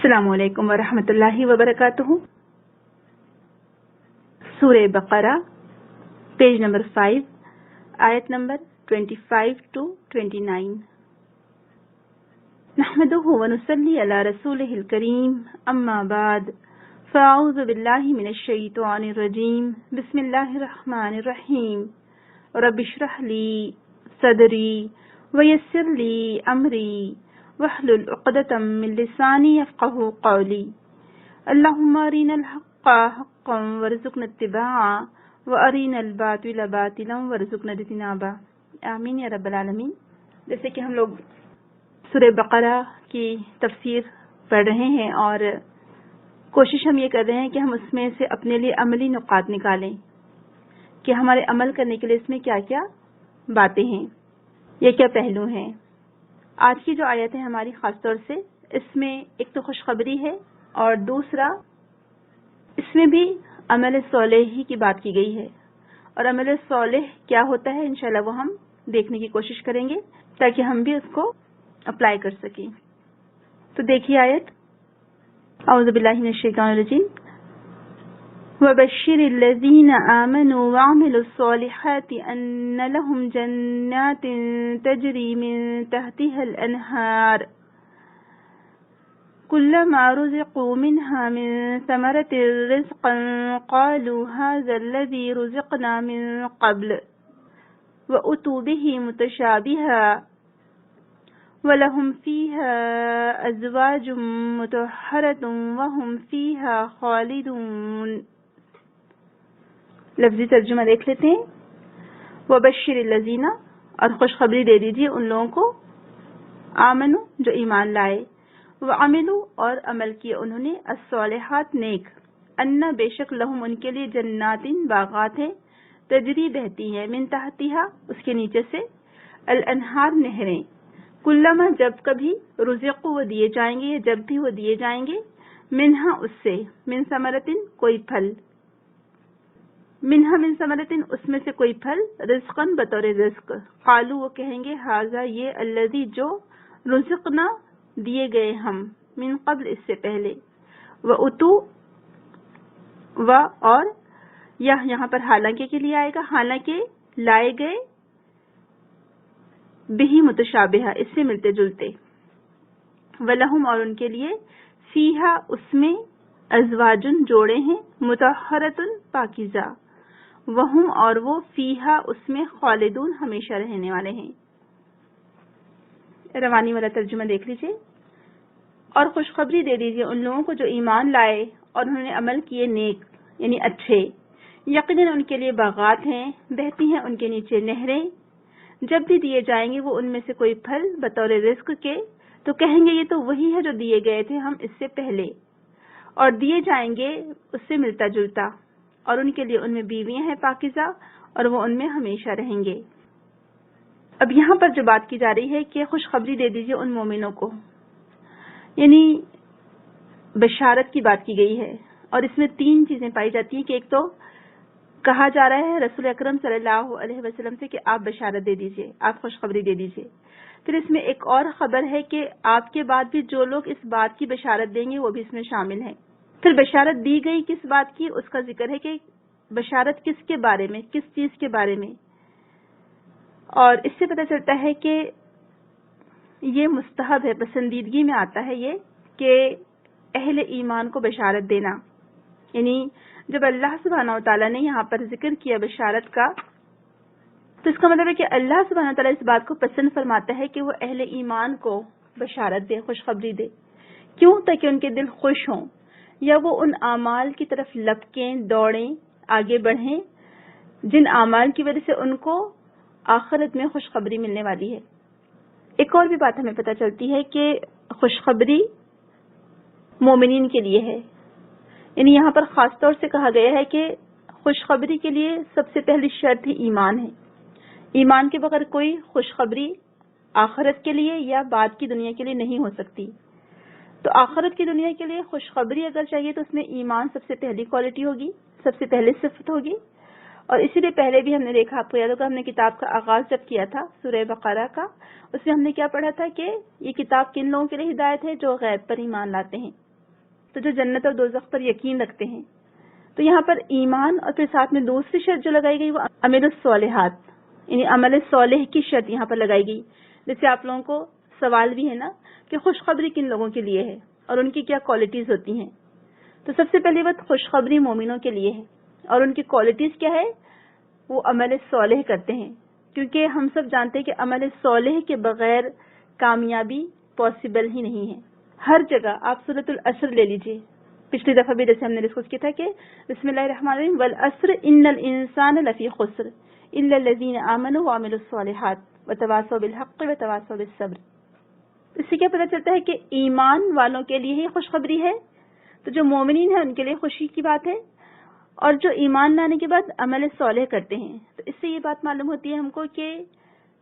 السلام علیکم ورحمۃ اللہ وبرکاتہ۔ سورہ بقرہ پیج نمبر 5 آیت نمبر 25 to 29۔ نحمده ونصلي على رسوله الكريم اما بعد فاعوذ باللہ من الشیطان الرجیم بسم اللہ الرحمن الرحیم رب اشرح لی صدری ویسر لی امری واحلل عقدۃ من لسانی یفقهوا قولی اللهم ارنا الحق حقا وارزقنا اتباعه وارنا الباطل باطلا وارزقنا اجتنابه، آمین یا رب العالمین۔ جیسے کہ ہم لوگ سورہ بقرہ کی تفسیر پڑھ رہے ہیں اور کوشش ہم یہ کر رہے ہیں کہ ہم اس میں سے اپنے لیے عملی نقاط نکالیں کہ ہمارے عمل کرنے کے لیے اس میں کیا کیا باتیں ہیں یا کیا پہلو ہیں۔ آج کی جو آیت ہے ہماری خاص طور سے اس میں ایک تو خوشخبری ہے اور دوسرا اس میں بھی عمل صالح ہی کی بات کی گئی ہے، اور عمل صالح کیا ہوتا ہے انشاءاللہ وہ ہم دیکھنے کی کوشش کریں گے تاکہ ہم بھی اس کو اپلائی کر سکیں۔ تو دیکھیے آیت، اعوذ باللہ من الشیطان الرجیم وَبَشِّرِ الَّذِينَ آمَنُوا وَعَمِلُوا الصَّالِحَاتِ أَنَّ لَهُمْ جَنَّاتٍ تَجْرِي مِن تَحْتِهَا الْأَنْهَارُ كُلَّمَا رُزِقُوا مِنْهَا مِن ثَمَرَةٍ رِزْقًا قَالُوا هَذَا الَّذِي رُزِقْنَا مِن قَبْلُ وَأُتُوا بِهِ مُتَشَابِهًا وَلَهُمْ فِيهَا أَزْوَاجٌ مُطَهَّرَةٌ وَهُمْ فِيهَا خَالِدُونَ۔ لفظی ترجمہ دیکھ لیتے ہیں۔ وَبَشِّرِ الَّذِينَ، اور خوشخبری دے دیجیے ان لوگوں کو، آمنو جو ایمان لائے، وَعَمِلُوا اور عمل کیے انہوں نے، الصالحات نیک، ان بے شک لہم ان کے لیے جنات باغات ہیں، تجری بہتی ہیں، من تحتہا اس کے نیچے سے، الانہار نہریں، کلما جب کبھی، رزقوا وہ دیے جائیں گے یا جب بھی وہ دیے جائیں گے، منہا اس سے، من ثمرتن کوئی پھل، منہا من ثمرتن اس میں سے کوئی پھل، رزقن بطور رزق، قالو وہ کہیں گے، ہاذا یہ، الذی جو، رزقنا دیے گئے ہم، من قبل اس سے پہلے، وَأُتُوا و اور یہاں پر حالانکہ کے لیے آئے گا، حالانکہ لائے گئے، بہی متشابہہ اس سے ملتے جلتے، وَلَهُمْ اور ان کے لیے، فیہا اس میں، ازواجن جوڑے ہیں، مطہرۃ پاکیزہ، وہم اور وہ، فیہا اس میں، خالدون ہمیشہ رہنے والے ہیں۔ روانی والا ترجمہ دیکھ لیجیے۔ اور خوشخبری دے دیجیے ان لوگوں کو جو ایمان لائے اور انہوں نے عمل کیے نیک یعنی اچھے، یقیناً ان کے لیے باغات ہیں، بہتی ہیں ان کے نیچے نہریں، جب بھی دیے جائیں گے وہ ان میں سے کوئی پھل بطور رزق کے، تو کہیں گے یہ تو وہی ہے جو دیے گئے تھے ہم اس سے پہلے، اور دیے جائیں گے اس سے ملتا جلتا، اور ان کے لیے ان میں بیویاں ہیں پاکیزہ، اور وہ ان میں ہمیشہ رہیں گے۔ اب یہاں پر جو بات کی جا رہی ہے کہ خوشخبری دے دیجیے ان مومنوں کو، یعنی بشارت کی بات کی گئی ہے، اور اس میں تین چیزیں پائی جاتی ہیں کہ ایک تو کہا جا رہا ہے رسول اکرم صلی اللہ علیہ وسلم سے کہ آپ بشارت دے دیجیے، آپ خوشخبری دے دیجیے۔ پھر اس میں ایک اور خبر ہے کہ آپ کے بعد بھی جو لوگ اس بات کی بشارت دیں گے وہ بھی اس میں شامل ہیں۔ پھر بشارت دی گئی کس بات کی، اس کا ذکر ہے کہ بشارت کس کے بارے میں، کس چیز کے بارے میں، اور اس سے پتہ چلتا ہے کہ یہ مستحب ہے، پسندیدگی میں آتا ہے یہ کہ اہل ایمان کو بشارت دینا، یعنی جب اللہ سبحانہ وتعالیٰ نے یہاں پر ذکر کیا بشارت کا، تو اس کا مطلب ہے کہ اللہ سبحانہ وتعالیٰ اس بات کو پسند فرماتا ہے کہ وہ اہل ایمان کو بشارت دے، خوشخبری دے۔ کیوں؟ تاکہ ان کے دل خوش ہوں، یا وہ ان اعمال کی طرف لپکیں، دوڑیں، آگے بڑھیں جن اعمال کی وجہ سے ان کو آخرت میں خوشخبری ملنے والی ہے۔ ایک اور بھی بات ہمیں پتہ چلتی ہے کہ خوشخبری مومنین کے لیے ہے، یعنی یہاں پر خاص طور سے کہا گیا ہے کہ خوشخبری کے لیے سب سے پہلی شرط ہی ایمان ہے۔ ایمان کے بغیر کوئی خوشخبری آخرت کے لیے یا بعد کی دنیا کے لیے نہیں ہو سکتی۔ تو آخرت کی دنیا کے لیے خوشخبری اگر چاہیے تو اس میں ایمان سب سے پہلی کوالٹی ہوگی، سب سے پہلے صفت ہوگی، اور اسی لیے پہلے بھی ہم نے دیکھا، آپ کو یاد ہوگا ہم نے کتاب کا آغاز جب کیا تھا سورہ بقرہ کا، اس میں ہم نے کیا پڑھا تھا کہ یہ کتاب کن لوگوں کے لیے ہدایت ہے؟ جو غیب پر ایمان لاتے ہیں، تو جو جنت اور دوزخ پر یقین رکھتے ہیں. تو یہاں پر ایمان اور پھر ساتھ میں دوسری شرط جو لگائی گئی وہ عمل الصالحات، یعنی عمل صالح کی شرط یہاں پر لگائی گئی. جیسے آپ لوگوں کو سوال بھی ہے نا کہ خوشخبری کن لوگوں کے لیے ہے اور ان کی کیا کوالٹیز ہوتی ہیں. تو سب سے پہلی بات خوشخبری مومنوں کے لیے ہے، اور ان کی کوالٹیز کیا ہے؟ وہ عمل صالح کرتے ہیں. کیونکہ ہم سب جانتے ہیں کہ عمل صالح کے بغیر کامیابی پاسبل ہی نہیں ہے. ہر جگہ آپ سورۃ العصر لے لیجئے، پچھلی دفعہ بھی جیسے ہم نے ڈسکس کیا تھا کہ بسم اللہ الرحمن الرحیم والعصر ان الانسان لفی خسر الا الذین آمنوا وعملوا الصالحات وتواصوا بالحق وتواصوا بالصبر. اس سے کیا پتہ چلتا ہے کہ ایمان والوں کے لیے ہی خوشخبری ہے، تو جو مومنین ہیں ان کے لیے خوشی کی بات ہے، اور جو ایمان لانے کے بعد عمل صالح کرتے ہیں. تو اس سے یہ بات معلوم ہوتی ہے ہم کو کہ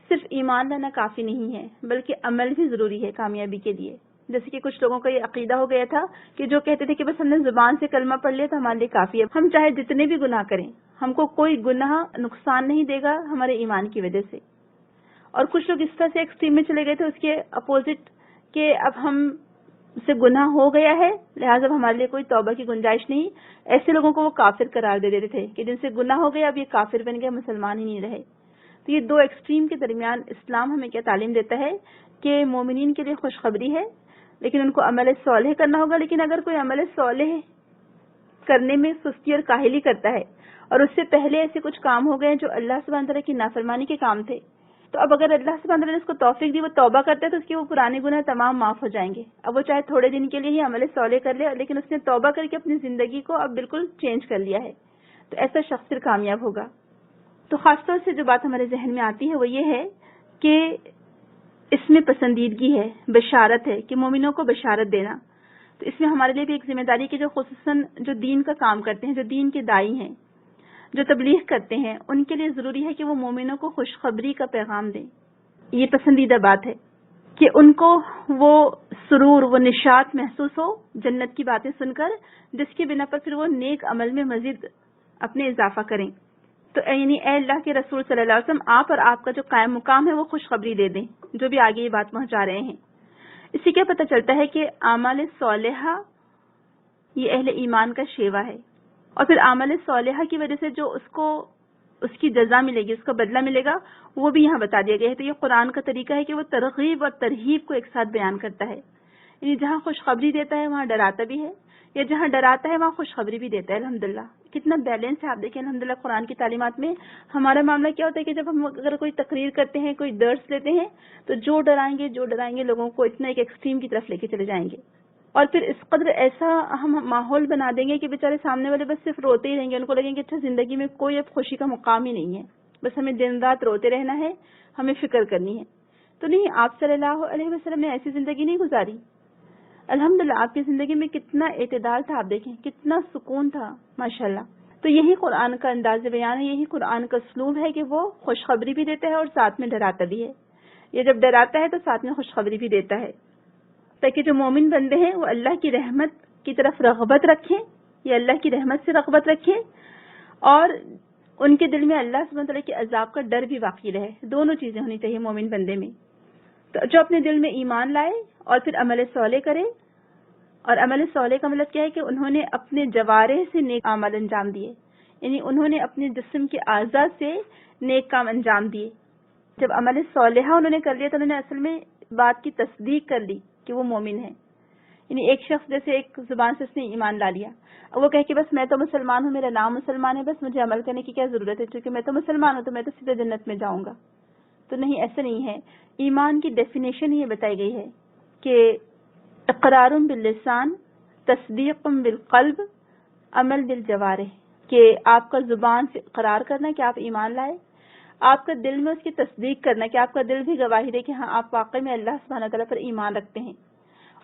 صرف ایمان لانا کافی نہیں ہے بلکہ عمل بھی ضروری ہے کامیابی کے لیے. جیسے کہ کچھ لوگوں کا یہ عقیدہ ہو گیا تھا کہ جو کہتے تھے کہ بس ہم نے زبان سے کلمہ پڑھ لیا تو ہمارے لیے کافی ہے، ہم چاہے جتنے بھی گناہ کریں ہم کو کوئی گناہ نقصان نہیں دے گا ہمارے ایمان کی وجہ سے. اور کچھ لوگ اس طرح سے ایکسٹریم میں چلے گئے تھے اس کے اپوزٹ کہ اب ہم سے گناہ ہو گیا ہے لہٰذا ہمارے لیے کوئی توبہ کی گنجائش نہیں. ایسے لوگوں کو وہ کافر قرار دے دیتے تھے کہ جن سے گناہ ہو گیا اب یہ کافر بن گئے، مسلمان ہی نہیں رہے. تو یہ دو ایکسٹریم کے درمیان اسلام ہمیں کیا تعلیم دیتا ہے کہ مومنین کے لیے خوشخبری ہے لیکن ان کو عمل صالح کرنا ہوگا. لیکن اگر کوئی عمل صالح کرنے میں سستی اور کاہلی کرتا ہے اور اس سے پہلے ایسے کچھ کام ہو گئے جو اللہ سبحانہ تعالیٰ کی نافرمانی کے کام تھے، تو اب اگر اللہ سبحانہ تعالیٰ نے اس کو توفیق دی وہ توبہ کرتا ہے تو اس کے وہ پرانے گناہ تمام معاف ہو جائیں گے. اب وہ چاہے تھوڑے دن کے لیے ہی عمل صالح کر لے لیکن اس نے توبہ کر کے اپنی زندگی کو اب بالکل چینج کر لیا ہے، تو ایسا شخص پھر کامیاب ہوگا. تو خاص طور سے جو بات ہمارے ذہن میں آتی ہے وہ یہ ہے کہ اس میں پسندیدگی ہے، بشارت ہے کہ مومنوں کو بشارت دینا. تو اس میں ہمارے لیے بھی ایک ذمہ داری کہ جو خصوصاً جو دین کا کام کرتے ہیں، جو دین کے داعی ہیں، جو تبلیغ کرتے ہیں، ان کے لیے ضروری ہے کہ وہ مومنوں کو خوشخبری کا پیغام دیں. یہ پسندیدہ بات ہے کہ ان کو وہ سرور، وہ نشاط محسوس ہو جنت کی باتیں سن کر، جس کی بنا پر پھر وہ نیک عمل میں مزید اپنے اضافہ کریں. تو یعنی اے اللہ کے رسول صلی اللہ علیہ وسلم، آپ اور آپ کا جو قائم مقام ہے وہ خوشخبری دے دیں جو بھی آگے یہ بات پہنچا رہے ہیں. اس سے کیا پتہ چلتا ہے کہ اعمال صالحہ یہ اہل ایمان کا شیوا ہے، اور پھر اعمال صالحہ کی وجہ سے جو اس کی جزا ملے گی، اس کا بدلہ ملے گا، وہ بھی یہاں بتا دیا گیا ہے. تو یہ قرآن کا طریقہ ہے کہ وہ ترغیب اور ترہیب کو ایک ساتھ بیان کرتا ہے. یعنی جہاں خوشخبری دیتا ہے وہاں ڈراتا بھی ہے، یا جہاں ڈراتا ہے وہاں خوشخبری بھی دیتا ہے. الحمدللہ کتنا بیلنس ہے. آپ دیکھیں الحمدللہ قرآن کی تعلیمات میں ہمارا معاملہ کیا ہوتا ہے کہ جب ہم اگر کوئی تقریر کرتے ہیں، کوئی درس لیتے ہیں، تو جو ڈرائیں گے لوگوں کو اتنا ایک ایکسٹریم کی طرف لے کے چلے جائیں گے، اور پھر اس قدر ایسا ہم ماحول بنا دیں گے کہ بیچارے سامنے والے بس صرف روتے ہی رہیں گے. ان کو لگیں گے اچھا زندگی میں کوئی اب خوشی کا مقام ہی نہیں ہے، بس ہمیں دن رات روتے رہنا ہے، ہمیں فکر کرنی ہے. تو نہیں، آپ صلی اللہ علیہ وسلم نے ایسی زندگی نہیں گزاری. الحمدللہ آپ کی زندگی میں کتنا اعتدال تھا، آپ دیکھیں کتنا سکون تھا ماشاءاللہ. تو یہی قرآن کا انداز بیان ہے، یہی قرآن کا اسلوب ہے کہ وہ خوشخبری بھی دیتا ہے اور ساتھ میں ڈراتا بھی ہے. یہ جب ڈراتا ہے تو ساتھ میں خوشخبری بھی دیتا ہے، تاکہ جو مومن بندے ہیں وہ اللہ کی رحمت کی طرف رغبت رکھیں، یا اللہ کی رحمت سے رغبت رکھیں، اور ان کے دل میں اللہ سبحانہ وتعالی کے عذاب کا ڈر بھی واقعی رہے. دونوں چیزیں ہونی چاہیے مومن بندے میں. تو جو اپنے دل میں ایمان لائے اور پھر عمل صالح کرے، اور عمل صالح کا مطلب کیا ہے کہ انہوں نے اپنے جوارح سے نیک اعمال انجام دیے، یعنی انہوں نے اپنے جسم کے اعضاء سے نیک کام انجام دیے. جب عمل صالحہ انہوں نے کر لیا تو انہوں نے اصل میں بات کی تصدیق کر لی کہ وہ مومن ہے. یعنی ایک شخص جیسے ایک زبان سے اس نے ایمان لا لیا، اب وہ کہے کہ بس میں تو مسلمان ہوں، میرا نام مسلمان ہے، بس مجھے عمل کرنے کی کیا ضرورت ہے، کیونکہ میں تو مسلمان ہوں تو میں تو سیدھے جنت میں جاؤں گا. تو نہیں، ایسا نہیں ہے. ایمان کی ڈیفینیشن یہ بتائی گئی ہے کہ اقرار باللسان، تصدیق بالقلب، عمل بالجوارح، کہ آپ کا زبان سے اقرار کرنا کہ آپ ایمان لائے، آپ کا دل میں اس کی تصدیق کرنا کہ آپ کا دل بھی گواہی دے کہ ہاں آپ واقعی میں اللہ سبحانہ تعالیٰ پر ایمان رکھتے ہیں،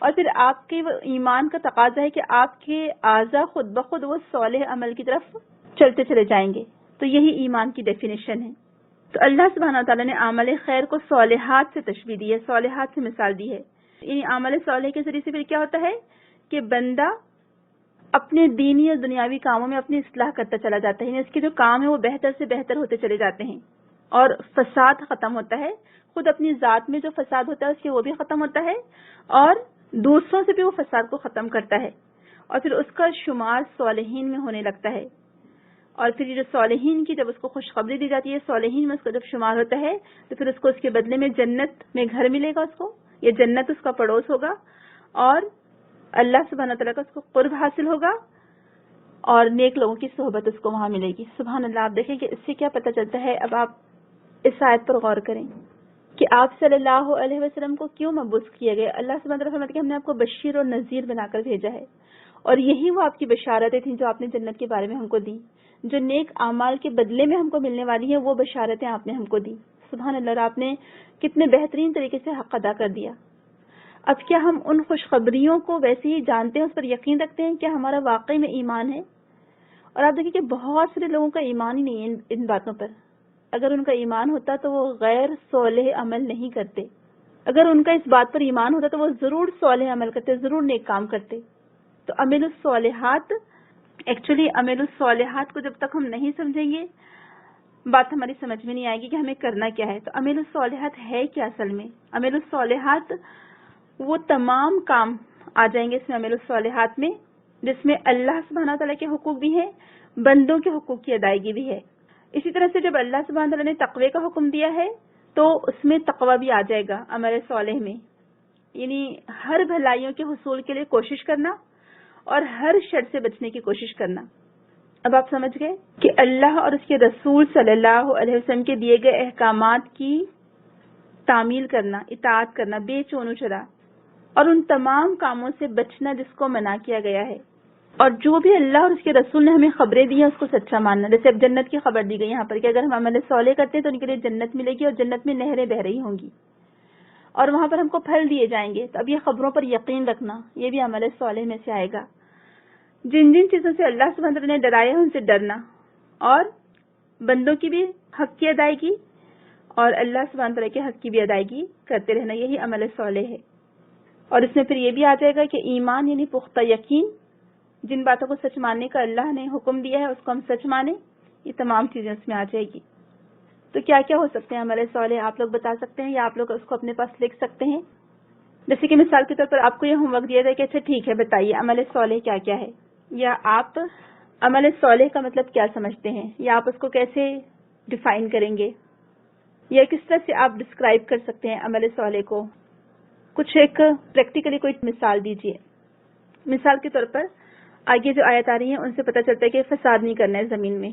اور پھر آپ کے ایمان کا تقاضا ہے کہ آپ کے اعضاء خود بخود وہ صالح عمل کی طرف چلتے چلے جائیں گے. تو یہی ایمان کی ڈیفینیشن ہے. تو اللہ سبحانہ تعالیٰ نے عمل خیر کو صالحات سے تشبیہ دی ہے، صالحات سے مثال دی ہے. یعنی عمل صالح کے ذریعے سے پھر کیا ہوتا ہے کہ بندہ اپنے دینی اور دنیاوی کاموں میں اپنی اصلاح کرتا چلا جاتا ہے، یعنی اس کے جو کام ہے وہ بہتر سے بہتر ہوتے چلے جاتے ہیں، اور فساد ختم ہوتا ہے. خود اپنی ذات میں جو فساد ہوتا ہے اس کے وہ بھی ختم ہوتا ہے، اور دوسروں سے بھی وہ فساد کو ختم کرتا ہے. اور پھر اس کا شمار صالحین میں ہونے لگتا ہے. اور پھر یہ جو صالحین کی جب اس کو خوشخبری دی جاتی ہے، صالحین میں اس کا جب شمار ہوتا ہے تو پھر اس کو اس کے بدلے میں جنت میں گھر ملے گا، اس کو یہ جنت اس کا پڑوس ہوگا، اور اللہ سبحانہ تعالیٰ کا اس کو قرب حاصل ہوگا، اور نیک لوگوں کی صحبت اس کو وہاں ملے گی. سبحان اللہ. آپ دیکھیں کہ اس سے کیا پتہ چلتا ہے. اب آپ اس آیت پر غور کریں کہ آپ صلی اللہ علیہ وسلم کو کیوں مبعوث کیے گئے. اللہ سبحانہ تعالیٰ فرماتے ہیں کہ ہم نے آپ کو بشیر اور نذیر بنا کر بھیجا ہے، اور یہی وہ آپ کی بشارتیں تھیں جو آپ نے جنت کے بارے میں ہم کو دی، جو نیک اعمال کے بدلے میں ہم کو ملنے والی ہیں، وہ بشارتیں آپ نے ہم کو دی. سبحان اللہ. اور آپ نے کتنے بہترین طریقے سے حق ادا کر دیا. اب کیا ہم ان خوشخبریوں کو ویسے ہی جانتے ہیں، اس پر یقین رکھتے ہیں؟ کیا ہمارا واقعی میں ایمان ہے؟ اور آپ دیکھیں کہ بہت سارے لوگوں کا ایمان ہی نہیں ہے ان باتوں پر. اگر ان کا ایمان ہوتا تو وہ غیر صالح عمل نہیں کرتے. اگر ان کا اس بات پر ایمان ہوتا تو وہ ضرور صالح عمل کرتے، ضرور نیک کام کرتے. تو عمل الصالحات، ایکچولی عمل الصالحات کو جب تک ہم نہیں سمجھیں گے، بات ہماری سمجھ میں نہیں آئے گی کہ ہمیں کرنا کیا ہے. تو عمل الصالحات ہے کیا اصل میں؟ عمل الصالحات وہ تمام کام آ جائیں گے اس میں، عمل الصالحات میں، جس میں اللہ سبحانہ تعالیٰ کے حقوق بھی ہیں، بندوں کے حقوق کی ادائیگی بھی ہے. اسی طرح سے جب اللہ سبحانہ تعالیٰ نے تقوی کا حکم دیا ہے تو اس میں تقوی بھی آ جائے گا عمل صالح میں، یعنی ہر بھلائیوں کے حصول کے لیے کوشش کرنا اور ہر شر سے بچنے کی کوشش کرنا. اب آپ سمجھ گئے کہ اللہ اور اس کے رسول صلی اللہ علیہ وسلم کے دیے گئے احکامات کی تعمیل کرنا، اطاعت کرنا بے چون و چرا، اور ان تمام کاموں سے بچنا جس کو منع کیا گیا ہے، اور جو بھی اللہ اور اس کے رسول نے ہمیں خبریں دی ہیں اس کو سچا ماننا. جیسے اب جنت کی خبر دی گئی یہاں پر کہ اگر ہم عمل صالح کرتے ہیں تو ان کے لیے جنت ملے گی، اور جنت میں نہریں بہ رہی ہوں گی، اور وہاں پر ہم کو پھل دیے جائیں گے. تو اب یہ خبروں پر یقین رکھنا یہ بھی عمل صالح میں سے آئے گا. جن جن چیزوں سے اللہ سبحانہ وتعالیٰ نے ڈرایا ہے ان سے ڈرنا، اور بندوں کی بھی حق کی ادائیگی اور اللہ سبحانہ وتعالیٰ کے حق کی بھی ادائیگی کرتے رہنا، یہی عمل صالح ہے. اور اس میں پھر یہ بھی آ جائے گا کہ ایمان یعنی پختہ یقین، جن باتوں کو سچ ماننے کا اللہ نے حکم دیا ہے اس کو ہم سچ مانیں، یہ تمام چیزیں اس میں آ جائے گی. تو کیا کیا ہو سکتے ہیں عمل صالح؟ آپ لوگ بتا سکتے ہیں یا آپ لوگ اس کو اپنے پاس لکھ سکتے ہیں؟ جیسے کہ مثال کے طور پر آپ کو یہ ہوم ورک دیا جائے کہ اچھا ٹھیک ہے بتائیے عمل صالح کیا کیا ہے، یا آپ عمل صالح کا مطلب کیا سمجھتے ہیں، یا آپ اس کو کیسے ڈیفائن کریں گے، یا کس طرح سے آپ ڈسکرائب کر سکتے ہیں عمل صالح کو. کچھ ایک پریکٹیکلی کوئی مثال دیجیے. مثال کے طور پر آگے جو آیت آ رہی ہیں ان سے پتہ چلتا ہے کہ فساد نہیں کرنا ہے زمین میں.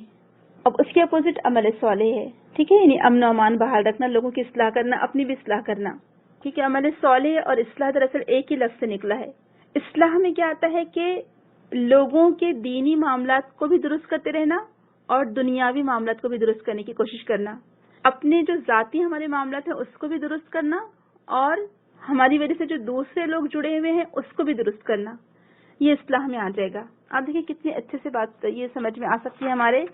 اب اس کے اپوزٹ عمل صالح ہے، ٹھیک ہے، یعنی امن و امان بحال رکھنا، لوگوں کی اصلاح کرنا، اپنی بھی اصلاح کرنا. ٹھیک ہے، عمل صالح اور اصلاح دراصل ایک ہی لفظ سے نکلا ہے. اصلاح میں کیا آتا ہے کہ لوگوں کے دینی معاملات کو بھی درست کرتے رہنا اور دنیاوی معاملات کو بھی درست کرنے کی کوشش کرنا. اپنے جو ذاتی ہمارے معاملات ہیں اس کو بھی درست کرنا، اور ہماری وجہ سے جو دوسرے لوگ جڑے ہوئے ہیں اس کو بھی درست کرنا، یہ اصلاح میں آ جائے گا. آپ دیکھیں کتنے اچھے سے بات یہ سمجھ میں آ سکتی ہے ہمارے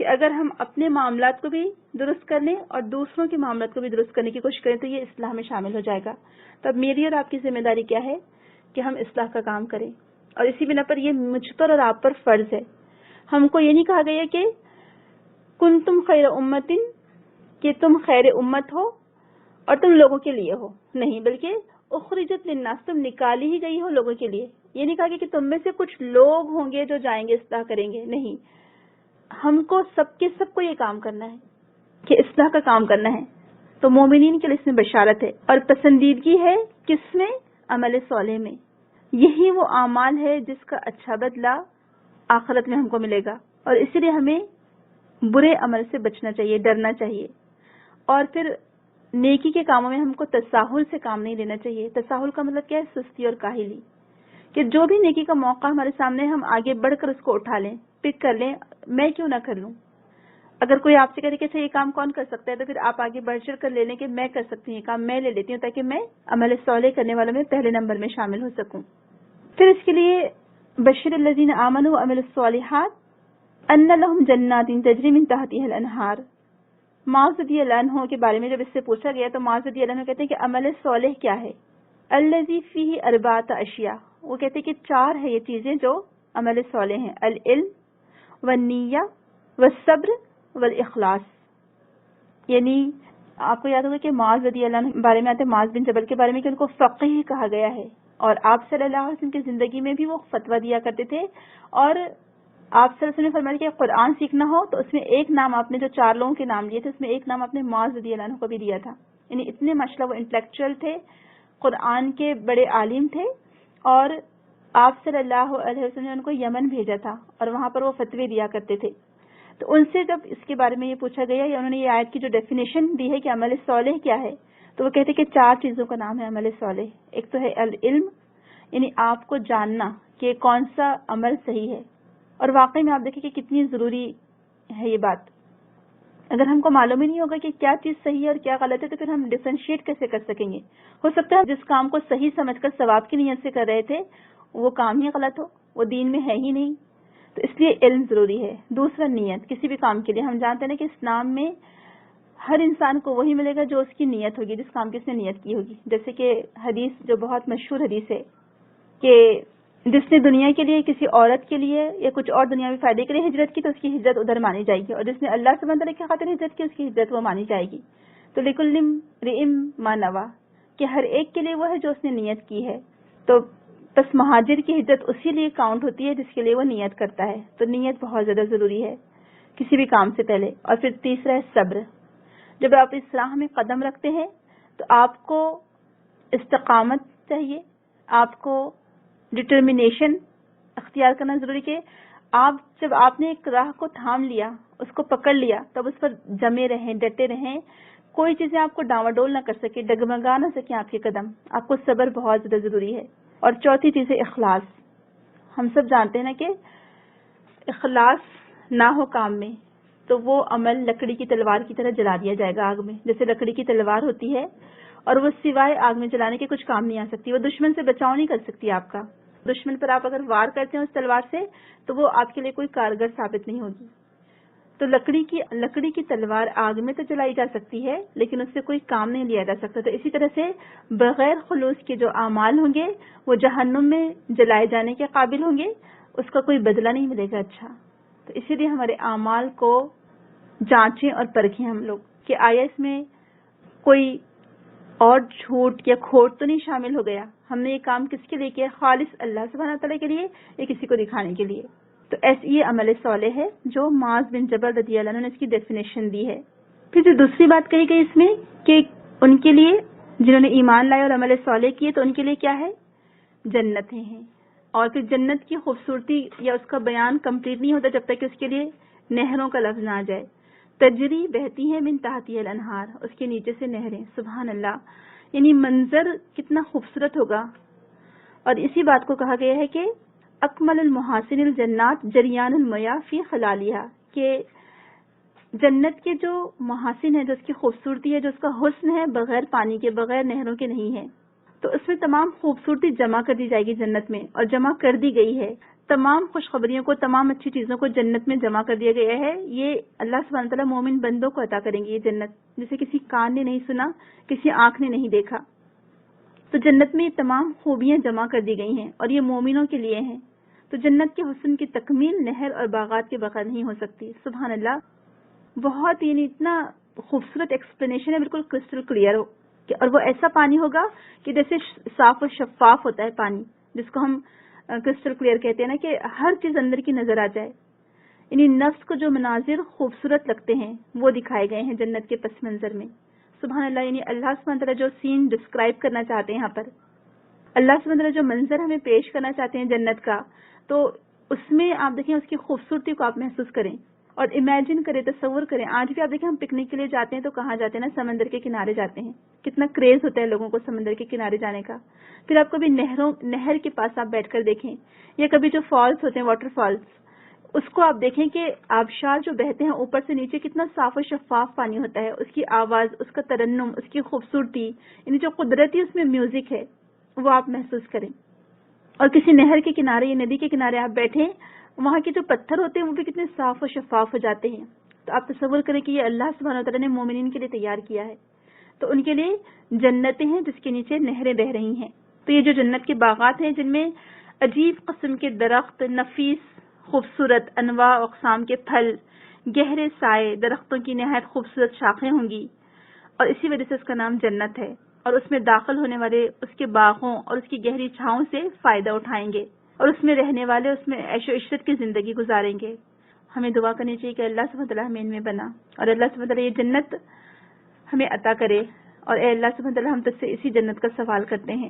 کہ اگر ہم اپنے معاملات کو بھی درست کر لیں اور دوسروں کے معاملات کو بھی درست کرنے کی کوشش کریں تو یہ اصلاح میں شامل ہو جائے گا. تو اب میری اور آپ کی ذمہ داری کیا ہے کہ ہم اصلاح کا کام کریں، اور اسی بنا پر یہ مجھ پر اور آپ پر فرض ہے. ہم کو یہ نہیں کہا گیا کہ کنتم خیر امتن، کہ تم خیر امت ہو اور تم لوگوں کے لیے ہو، نہیں، بلکہ اخرجت للناس، تم نکالی ہی گئی ہو لوگوں کے لیے. یہ نہیں کہا گیا کہ تم میں سے کچھ لوگ ہوں گے جو جائیں گے اصلاح کریں گے، نہیں، ہم کو سب کے سب کو یہ کام کرنا ہے کہ اصلاح کا کام کرنا ہے. تو مومنین کے لیے اس میں بشارت ہے، اور پسندیدگی ہے کس میں؟ عمل صالح میں. یہی وہ اعمال ہے جس کا اچھا بدلہ آخرت میں ہم کو ملے گا. اور اسی لیے ہمیں برے عمل سے بچنا چاہیے، ڈرنا چاہیے. اور پھر نیکی کے کاموں میں ہم کو تساہل سے کام نہیں لینا چاہیے. تساہل کا مطلب کیا ہے؟ سستی اور کاہلی، کہ جو بھی نیکی کا موقع ہمارے سامنے ہم آگے بڑھ کر اس کو اٹھا لیں، پک کر لیں، میں کیوں نہ کر لوں. اگر کوئی آپ سے کہے کہ اچھا یہ کام کون کر سکتا ہے تو پھر آپ آگے بڑھ چڑھ کر لے لیں کہ میں کر سکتی ہوں یہ کام، میں لے لیتی ہوں تاکہ میں عمل صالح کرنے والوں میں پہلے نمبر میں شامل ہو سکوں. پھر اس کے لیے بشر الذین آمنوا وعملوا الصالحات ان لهم جنات تجری من تحتها الانہار. معاذ رضی اللہ عنہ کے بارے میں جب اس سے پوچھا گیا تو معاذ رضی اللہ عنہ کہتے ہیں کہ عمل صالح کیا ہے؟ الذی فیہ اربعۃ اشیاء، وہ کہتے ہیں کہ 4 ہے یہ چیزیں جو عمل صالح ہیں: العلم والنیہ والصبر والاخلاص. یعنی آپ کو یاد ہوگا کہ معاذ رضی اللہ عنہ بارے میں آتے ہیں، معاذ بن جبل کے بارے میں کہ ان کو فقیہ کہا گیا ہے اور آپ صلی اللہ علیہ وسلم کی زندگی میں بھی وہ فتویٰ دیا کرتے تھے. اور آپ صلی اللہ علیہ وسلم نے فرمایا کہ قرآن سیکھنا ہو تو اس میں ایک نام آپ نے جو 4 لوگوں کے نام لیے تھے اس میں ایک نام آپ نے معاذ رضی اللہ عنہ کو بھی دیا تھا. یعنی اتنے ماشاءاللہ وہ انٹلیکچوئل تھے, قرآن کے بڑے عالم تھے, اور آپ صلی اللہ علیہ وسلم نے ان کو یمن بھیجا تھا اور وہاں پر وہ فتوے دیا کرتے تھے. تو ان سے جب اس کے بارے میں یہ پوچھا گیا یا انہوں نے یہ آیت کی جو ڈیفینیشن دی ہے کہ عمل صالح کیا ہے, تو وہ کہتے کہ 4 چیزوں کا نام ہے عمل صالح. ایک تو ہے العلم, یعنی آپ کو جاننا کہ کون سا عمل صحیح ہے. اور واقعی میں آپ دیکھیں کہ کتنی ضروری ہے یہ بات. اگر ہم کو معلوم ہی نہیں ہوگا کہ کیا چیز صحیح ہے اور کیا غلط ہے تو پھر ہم ڈفرینشیٹ کیسے کر سکیں گے؟ ہو سکتا ہے جس کام کو صحیح سمجھ کر ثواب کی نیت سے کر رہے تھے وہ کام ہی غلط ہو, وہ دین میں ہے ہی نہیں. تو اس لیے علم ضروری ہے. دوسرا نیت, کسی بھی کام کے لیے ہم جانتے ہیں کہ اسلام میں ہر انسان کو وہی ملے گا جو اس کی نیت ہوگی, جس کام کی اس نے نیت کی ہوگی. جیسے کہ حدیث جو بہت مشہور حدیث ہے کہ جس نے دنیا کے لیے کسی عورت کے لیے یا کچھ اور دنیاوی فائدے کے لیے ہجرت کی تو اس کی ہجرت ادھر مانی جائے گی, اور جس نے اللہ سبحانہ وتعالی کی خاطر ہجرت کی اس کی ہجرت وہ مانی جائے گی. تو لکل امرئ ما نویٰ, کہ ہر ایک کے لیے وہ ہے جو اس نے نیت کی ہے. تو بس مہاجر کی ہجرت اسی لیے کاؤنٹ ہوتی ہے جس کے لیے وہ نیت کرتا ہے. تو نیت بہت زیادہ ضروری ہے کسی بھی کام سے پہلے. اور پھر تیسرا ہے صبر. جب آپ اس راہ میں قدم رکھتے ہیں تو آپ کو استقامت چاہیے, آپ کو ڈٹرمنیشن اختیار کرنا ضروری کہ جب آپ نے ایک راہ کو تھام لیا, اس کو پکڑ لیا, تب اس پر جمے رہیں, ڈٹے رہیں. کوئی چیزیں آپ کو ڈاواڈول نہ کر سکے, ڈگمگا نہ سکیں آپ کے قدم. آپ کو صبر بہت زیادہ ضروری ہے. اور چوتھی چیز ہے اخلاص. ہم سب جانتے ہیں نا کہ اخلاص نہ ہو کام میں تو وہ عمل لکڑی کی تلوار کی طرح جلا دیا جائے گا آگ میں. جیسے لکڑی کی تلوار ہوتی ہے اور وہ سوائے آگ میں جلانے کے کچھ کام نہیں آ سکتی, وہ دشمن سے بچاؤ نہیں کر سکتی آپ کا. دشمن پر آپ اگر وار کرتے ہیں اس تلوار سے تو وہ آپ کے لیے کوئی کارگر ثابت نہیں ہوگی. تو لکڑی کی تلوار آگ میں تو جلائی جا سکتی ہے لیکن اس سے کوئی کام نہیں لیا جا سکتا. تو اسی طرح سے بغیر خلوص کے جو اعمال ہوں گے وہ جہنم میں جلائے جانے کے قابل ہوں گے, اس کا کوئی بدلہ نہیں ملے گا اچھا. تو اسی لیے ہمارے اعمال کو جانچیں اور پرکھیں ہم لوگ کہ آیا اس میں کوئی اور جھوٹ یا کھوٹ تو نہیں شامل ہو گیا. ہم نے یہ کام کس کے لیے کیا, خالص اللہ سبحانہ تعالیٰ کے لیے یا کسی کو دکھانے کے لیے. تو ایسے یہ عمل صالح ہے جو معاذ بن جبل رضی اللہ عنہ نے اس کی ڈیفینیشن دی ہے. پھر جو دوسری بات کہی گئی اس میں کہ ان کے لیے جنہوں نے ایمان لائے اور عمل صالح کیے تو ان کے لیے کیا ہے, جنتیں ہیں. اور پھر جنت کی خوبصورتی یا اس کا بیان کمپلیٹ نہیں ہوتا جب تک کہ اس کے لیے نہروں کا لفظ نہ آ جائے. تجری بہتی ہے من تحتها الانہار, اس کے نیچے سے نہریں. سبحان اللہ, یعنی منظر کتنا خوبصورت ہوگا. اور اسی بات کو کہا گیا ہے کہ اکمل المحاسن الجنات جریان المیاہ فی خلالیہا, کہ جنت کے جو محاسن ہے, جو اس کی خوبصورتی ہے, جو اس کا حسن ہے, بغیر پانی کے, بغیر نہروں کے نہیں ہے. تو اس میں تمام خوبصورتی جمع کر دی جائے گی جنت میں, اور جمع کر دی گئی ہے. تمام خوشخبریوں کو, تمام اچھی چیزوں کو جنت میں جمع کر دیا گیا ہے. یہ اللہ سبحانہ تعالیٰ مومن بندوں کو عطا کریں گے یہ جنت, جسے کسی کان نے نہیں سنا, کسی آنکھ نے نہیں دیکھا. تو جنت میں یہ تمام خوبیاں جمع کر دی گئی ہیں اور یہ مومنوں کے لیے ہیں. تو جنت کے حسن کی تکمیل نہر اور باغات کے بغیر نہیں ہو سکتی. سبحان اللہ, بہت یعنی اتنا خوبصورت ایکسپلینیشن ہے, بالکل کرسٹل کلیئر ہو. اور وہ ایسا پانی ہوگا کہ جیسے صاف اور شفاف ہوتا ہے پانی, جس کو ہم کرسٹل کلیئر کہتے ہیں نا, کہ ہر چیز اندر کی نظر آ جائے. یعنی نفس کو جو مناظر خوبصورت لگتے ہیں وہ دکھائے گئے ہیں جنت کے پس منظر میں. سبحان اللہ, یعنی اللہ سبحانہ تعالیٰ جو سین ڈسکرائب کرنا چاہتے ہیں یہاں پر, اللہ سبحانہ تعالیٰ جو منظر ہمیں پیش کرنا چاہتے ہیں جنت کا, تو اس میں آپ دیکھیں اس کی خوبصورتی کو آپ محسوس کریں اور امیجن کریں, تصور کریں. آج بھی آپ دیکھیں ہم پکنک کے لیے جاتے ہیں تو کہاں جاتے ہیں نا, سمندر کے کنارے جاتے ہیں. کتنا کریز ہوتا ہے لوگوں کو سمندر کے کنارے جانے کا. پھر آپ کبھی نہر کے پاس آپ بیٹھ کر دیکھیں, یا کبھی جو فالس ہوتے ہیں, واٹر فالس, اس کو آپ دیکھیں کہ آبشار جو بہتے ہیں اوپر سے نیچے, کتنا صاف اور شفاف پانی ہوتا ہے. اس کی آواز, اس کا ترنم, اس کی خوبصورتی, یعنی جو قدرتی اس میں میوزک ہے وہ آپ محسوس کریں. اور کسی نہر کے کنارے یا ندی کے کنارے آپ بیٹھیں, وہاں کے جو پتھر ہوتے ہیں وہ بھی کتنے صاف اور شفاف ہو جاتے ہیں. تو آپ تصور کریں کہ یہ اللہ سبحانہ وتعالیٰ نے مومنین کے لیے تیار کیا ہے. تو ان کے لیے جنتیں ہیں جس کے نیچے نہریں بہ رہی ہیں. تو یہ جو جنت کے باغات ہیں جن میں عجیب قسم کے درخت, نفیس خوبصورت انواع اقسام کے پھل, گہرے سائے, درختوں کی نہایت خوبصورت شاخیں ہوں گی, اور اسی وجہ سے اس کا نام جنت ہے. اور اس میں داخل ہونے والے اس کے باغوں اور اس کی گہری چھاؤں سے فائدہ اٹھائیں گے، اور اس میں رہنے والے اس میں عیش و عشرت کی زندگی گزاریں گے۔ ہمیں دعا کرنی چاہیے کہ اللہ سبحانہ وتعالی ہمیں ان میں بنا، اور اللہ سبحانہ وتعالی یہ جنت ہمیں عطا کرے، اور اے اللہ سبحانہ وتعالی ہم تجھ سے اسی جنت کا سوال کرتے ہیں۔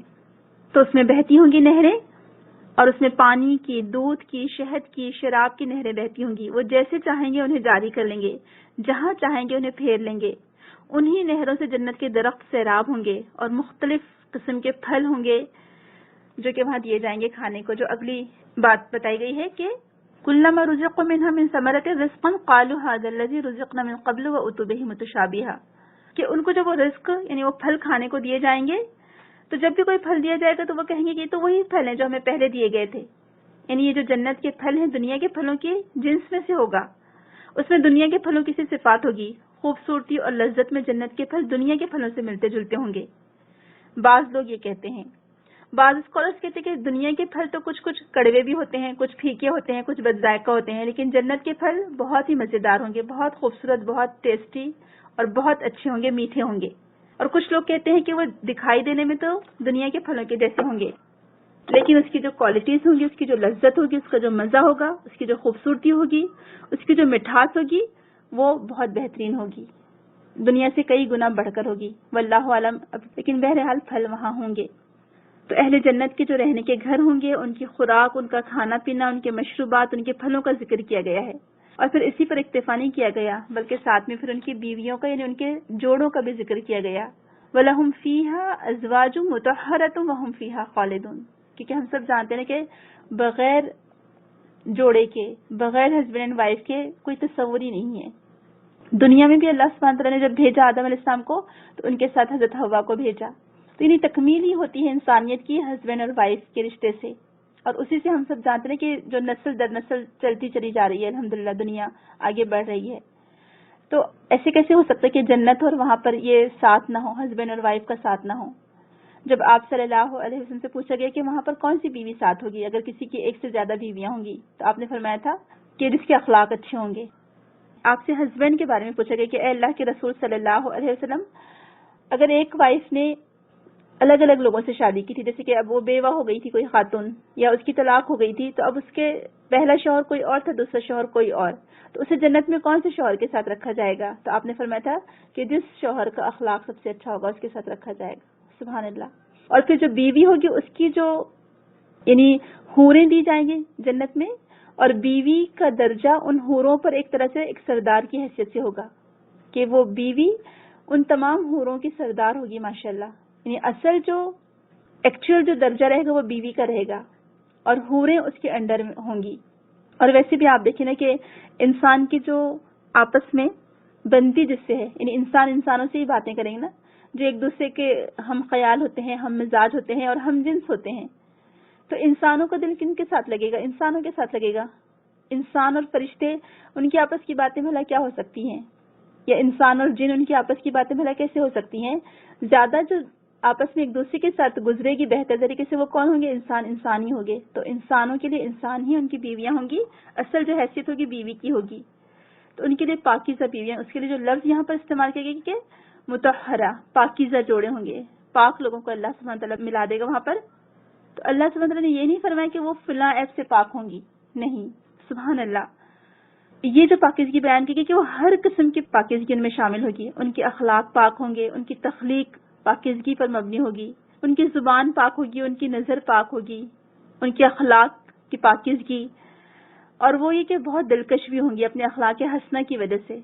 تو اس میں بہتی ہوں گی نہریں، اور اس میں پانی کی، دودھ کی، شہد کی، شراب کی نہریں بہتی ہوں گی۔ وہ جیسے چاہیں گے انہیں جاری کر لیں گے، جہاں چاہیں گے انہیں پھیر لیں گے۔ انہی نہروں سے جنت کے درخت سیراب ہوں گے، اور مختلف قسم کے پھل ہوں گے جو کہ وہاں دیے جائیں گے کھانے کو، جو اگلی بات بتائی گئی ہے کہ کلما رزقوا منها من ثمرۃ رزقا قالوا هذا الذي رزقنا من قبل واتوا به متشابها، کہ ان کو جب وہ رزق یعنی وہ پھل کھانے کو دیے جائیں گے تو جب بھی کوئی پھل دیا جائے گا تو وہ کہیں گے کہ یہ تو وہی پھل ہیں جو ہمیں پہلے دیے گئے تھے۔ یعنی یہ جو جنت کے پھل ہیں دنیا کے پھلوں کے جنس میں سے ہوگا، اس میں دنیا کے پھلوں کی سی صفات ہوگی، خوبصورتی اور لذت میں جنت کے پھل دنیا کے پھلوں سے ملتے جلتے ہوں گے۔ بعض لوگ یہ کہتے ہیں، بعض اسکالرس کہتے ہیں کہ دنیا کے پھل تو کچھ کڑوے بھی ہوتے ہیں، کچھ پھیکے ہوتے ہیں، کچھ بد ذائقہ ہوتے ہیں، لیکن جنت کے پھل بہت ہی مزیدار ہوں گے، بہت خوبصورت، بہت ٹیسٹی اور بہت اچھے ہوں گے، میٹھے ہوں گے۔ اور کچھ لوگ کہتے ہیں کہ وہ دکھائی دینے میں تو دنیا کے پھلوں کے جیسے ہوں گے، لیکن اس کی جو کوالٹیز ہوں گی، اس کی جو لذت ہوگی، اس کا جو مزہ ہوگا، اس کی جو خوبصورتی ہوگی، اس کی جو مٹھاس ہوگی، وہ بہت بہترین ہوگی، دنیا سے کئی گنا بڑھ کر ہوگی، واللہ عالم۔ لیکن بہرحال پھل وہاں ہوں گے۔ تو اہل جنت کے جو رہنے کے گھر ہوں گے، ان کی خوراک، ان کا کھانا پینا، ان کے مشروبات، ان کے پھلوں کا ذکر کیا گیا ہے، اور پھر اسی پر اکتفا نہیں کیا گیا بلکہ ساتھ میں پھر ان کی بیویوں کا یعنی ان کے جوڑوں کا بھی ذکر کیا گیا۔ وَلَهُمْ فِيهَا أَزْوَاجٌ مُطَهَّرَةٌ وَهُمْ فِيهَا خَالِدُونَ، کیونکہ ہم سب جانتے ہیں کہ بغیر جوڑے کے، بغیر ہسبینڈ اینڈ وائف کے کوئی تصور ہی نہیں ہے۔ دنیا میں بھی اللہ سبحانہ تعالیٰ نے جب بھیجا آدم علیہ السلام کو تو ان کے ساتھ حضرت حوا کو بھیجا، تو یعنی تکمیل ہی ہوتی ہے انسانیت کی ہسبینڈ اور وائف کے رشتے سے، اور اسی سے ہم سب جانتے ہیں کہ جو نسل در نسل چلتی چلی جا رہی ہے، الحمدللہ دنیا آگے بڑھ رہی ہے۔ تو ایسے کیسے ہو سکتا ہے کہ جنت اور وہاں پر یہ ساتھ نہ ہو، ہسبینڈ اور وائف کا ساتھ نہ ہو؟ جب آپ صلی اللہ علیہ وسلم سے پوچھا گیا کہ وہاں پر کون سی بیوی ساتھ ہوگی اگر کسی کی ایک سے زیادہ بیویاں ہوں گی، تو آپ نے فرمایا تھا کہ جس کے اخلاق اچھے ہوں گے۔ آپ سے ہسبینڈ کے بارے میں پوچھا گیا کہ اے اللہ کے رسول صلی اللہ علیہ وسلم، اگر ایک وائف نے الگ الگ لوگوں سے شادی کی تھی، جیسے کہ اب وہ بیوہ ہو گئی تھی کوئی خاتون، یا اس کی طلاق ہو گئی تھی، تو اب اس کے پہلا شوہر کوئی اور تھا، دوسرا شوہر کوئی اور، تو اسے جنت میں کون سے شوہر کے ساتھ رکھا جائے گا؟ تو آپ نے فرمایا تھا کہ جس شوہر کا اخلاق سب سے اچھا ہوگا اس کے ساتھ رکھا جائے گا۔ سبحان اللہ۔ اور پھر جو بیوی ہوگی اس کی جو یعنی حوریں دی جائیں گی جنت میں، اور بیوی کا درجہ ان حوروں پر ایک طرح سے ایک سردار کی حیثیت سے ہوگا، کہ وہ بیوی ان تمام حوروں کی سردار ہوگی ماشاءاللہ، یعنی اصل جو ایکچوئل جو درجہ رہے گا وہ بیوی کا رہے گا، اور حوریں اس کے انڈر ہوں گی۔ اور ویسے بھی آپ دیکھیں نا کہ انسان کی جو آپس میں بنتی جس سے ہے، یعنی انسان انسانوں سے ہی باتیں کریں گے نا، جو ایک دوسرے کے ہم خیال ہوتے ہیں، ہم مزاج ہوتے ہیں اور ہم جنس ہوتے ہیں، تو انسانوں کا دل کن کے ساتھ لگے گا؟ انسانوں کے ساتھ لگے گا۔ انسان اور فرشتے ان کی آپس کی باتیں بھلا کیا ہو سکتی ہیں؟ یا انسان اور جن ان کی آپس کی باتیں بھلا کیسے ہو سکتی ہیں؟ زیادہ جو آپس میں ایک دوسرے کے ساتھ گزرے گی بہتر طریقے سے وہ کون ہوں گے؟ انسان ہی ہوں گے۔ تو انسانوں کے لیے انسان ہی ان کی بیویاں ہوں گی، اصل جو حیثیت ہوگی بیوی کی ہوگی، تو ان کے لیے پاکیزہ بیویاں، اس کے لیے جو لفظ یہاں پر استعمال کیا گیا کہ مطہرہ، پاکیزہ جوڑے ہوں گے، پاک لوگوں کو اللہ سبحانہ تعالیٰ ملا دے گا وہاں پر۔ تو اللہ سبحانہ تعالیٰ نے یہ نہیں فرمایا کہ وہ فلاں ایپ سے پاک ہوں گی، نہیں، سبحان اللہ۔ یہ جو پاکیزگی بیان کی گئی کہ وہ ہر قسم کی پاکیزگی ان میں شامل ہوگی، ان کے اخلاق پاک ہوں گے، ان کی تخلیق پاکیزگی پر مبنی ہوگی، ان کی زبان پاک ہوگی، ان کی نظر پاک ہوگی، ان کے اخلاق کی پاکیزگی، اور وہ یہ کہ بہت دلکش بھی ہوں گی اپنے اخلاق حسنہ کی وجہ سے،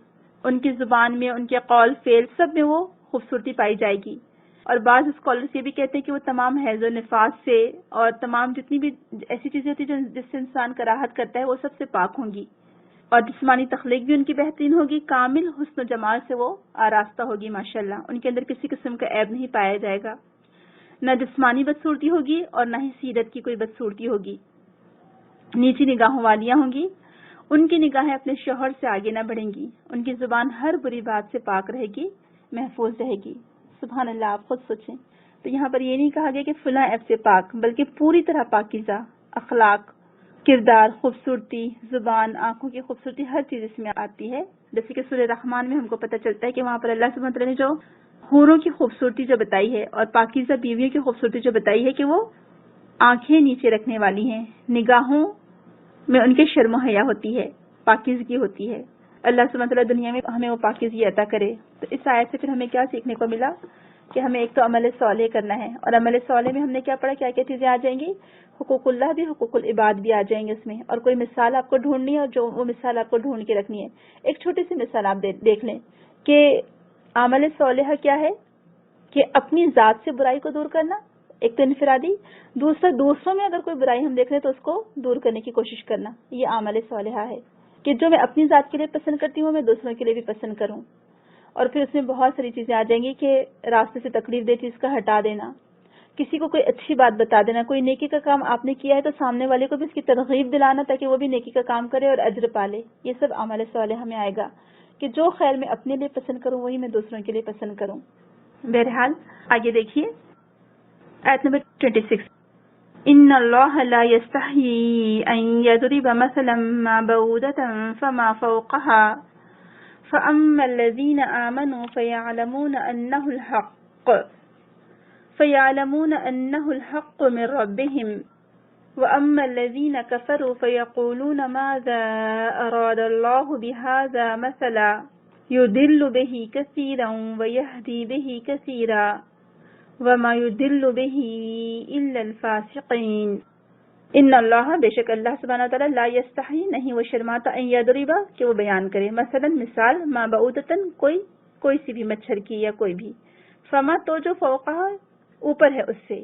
ان کی زبان میں، ان کے قول فعل سب میں وہ خوبصورتی پائی جائے گی۔ اور بعض اسکالرس یہ بھی کہتے ہیں کہ وہ تمام حیض و نفاس سے اور تمام جتنی بھی ایسی چیزیں ہوتی ہیں جس سے انسان کراہت کرتا ہے وہ سب سے پاک ہوں گی، اور جسمانی تخلیق بھی ان کی بہترین ہوگی، کامل حسن و جمال سے وہ آراستہ ہوگی ماشاءاللہ، ان کے اندر کسی قسم کا عیب نہیں پایا جائے گا، نہ جسمانی بدصورتی ہوگی اور نہ ہی سیرت کی کوئی بدصورتی ہوگی۔ نیچی نگاہوں والیاں ہوں گی، ان کی نگاہیں اپنے شوہر سے آگے نہ بڑھیں گی، ان کی زبان ہر بری بات سے پاک رہے گی، محفوظ رہے گی۔ سبحان اللہ، آپ خود سوچیں۔ تو یہاں پر یہ نہیں کہا گیا کہ فلاں ایپ سے پاک، بلکہ پوری طرح پاکیزہ اخلاق، کردار، خوبصورتی، زبان، آنکھوں کی خوبصورتی، ہر چیز اس میں آتی ہے۔ جیسے کہ سورہ رحمان میں ہم کو پتہ چلتا ہے کہ وہاں پر اللہ سبحانہ وتعالیٰ نے جو حوروں کی خوبصورتی جو بتائی ہے اور پاکیزہ بیویوں کی خوبصورتی جو بتائی ہے کہ وہ آنکھیں نیچے رکھنے والی ہیں، نگاہوں میں ان کے شرم و حیا ہوتی ہے، پاکیزگی ہوتی ہے. اللہ سبحانہ وتعالیٰ دنیا میں ہمیں وہ پاکیزگی عطا کرے. تو اس آیت سے پھر ہمیں کیا سیکھنے کو ملا کہ ہمیں ایک تو عمل صالح کرنا ہے، اور عمل صالح میں ہم نے کیا پڑھا، کیا کیا چیزیں آ جائیں گی، حقوق اللہ بھی، حقوق العباد بھی آ جائیں گے اس میں. اور کوئی مثال آپ کو ڈھونڈنی ہے اور جو وہ مثال آپ کو ڈھونڈ کے رکھنی ہے. ایک چھوٹی سی مثال آپ دیکھ لیں کہ عمل صالح کیا ہے کہ اپنی ذات سے برائی کو دور کرنا، ایک تو انفرادی، دوسرا دوسروں میں اگر کوئی برائی ہم دیکھ رہے ہیں تو اس کو دور کرنے کی کوشش کرنا. یہ عمل صالحہ ہے کہ جو میں اپنی ذات کے لیے پسند کرتی ہوں میں دوسروں کے لیے بھی پسند کروں. اور پھر اس میں بہت ساری چیزیں آ جائیں گی کہ راستے سے تکلیف دہ چیز کا ہٹا دینا، کسی کو کوئی اچھی بات بتا دینا، کوئی نیکی کا کام آپ نے کیا ہے تو سامنے والے کو بھی اس کی ترغیب دلانا تاکہ وہ بھی نیکی کا کام کرے اور اجر پالے. یہ سب عمل صالح میں آئے گا کہ جو خیر میں اپنے لیے پسند کروں وہی میں دوسروں کے لیے پسند کروں. بہرحال آگے دیکھیے آیت نمبر 26. ان اللہ لا یستحیی ان یضرب مثلا ما بعودۃ فما فوقها فاما الذین آمنوا فیعلمون انه الحق من ربهم واما الذین کفروا فیقولون ماذا اراد اللہ بهذا مثلا يضل به كثيرا ويهدي به كثيرا وما يضل به الا الفاسقين. ان اللہ بے شک اللہ سبحانہ وتعالی لا یستحی نہیں وہ شرماتا ان یضرب کہ وہ بیان کرے مثلا مثال ما بعودتن کوئی سی بھی مچھر کی یا کوئی بھی، فما تو جو فوقہ اوپر ہے اس سے،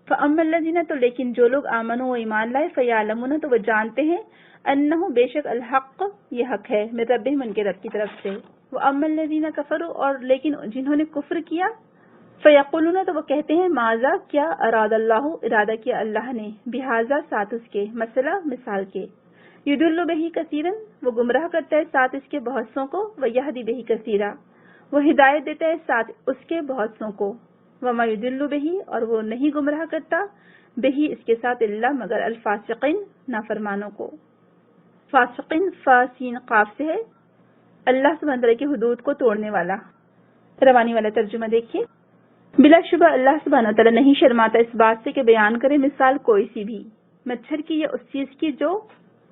فاما الذین تو لیکن جو لوگ آمنوا و ایمان لائے، فیعلمون تو وہ جانتے ہیں، انہ بے شک الحق یہ حق ہے، من ربہم ان کے رب کی طرف سے، واما الذین کفروا اور لیکن جنہوں نے کفر کیا، فیقولون تو وہ کہتے ہیں ماذا کیا، اراد اللہ ارادہ کیا اللہ نے، بہذا ساتھ اس کے، مثلا مثال کے، یضل بہ کثیرا وہ گمراہ کرتا ہے ساتھ اس کے بہت سوں کو، ویہدی بہ کثیرا وہ ہدایت دیتا ہے ساتھ اس کے بہت سوں کو، وما یضل بہ اور وہ نہیں گمراہ کرتا بہ اس کے ساتھ اللہ مگر الفاسقین نافرمانوں کو. فاسقین فاسین قاف سے ہے، اللہ سبحانہ وتعالی کی حدود کو توڑنے والا. روانی والا ترجمہ دیکھیے. بلا شبہ اللہ سبحانہ وتعالی نہیں شرماتا اس بات سے کہ بیان کرے مثال کوئی سی بھی، مچھر کی یا اس چیز کی جو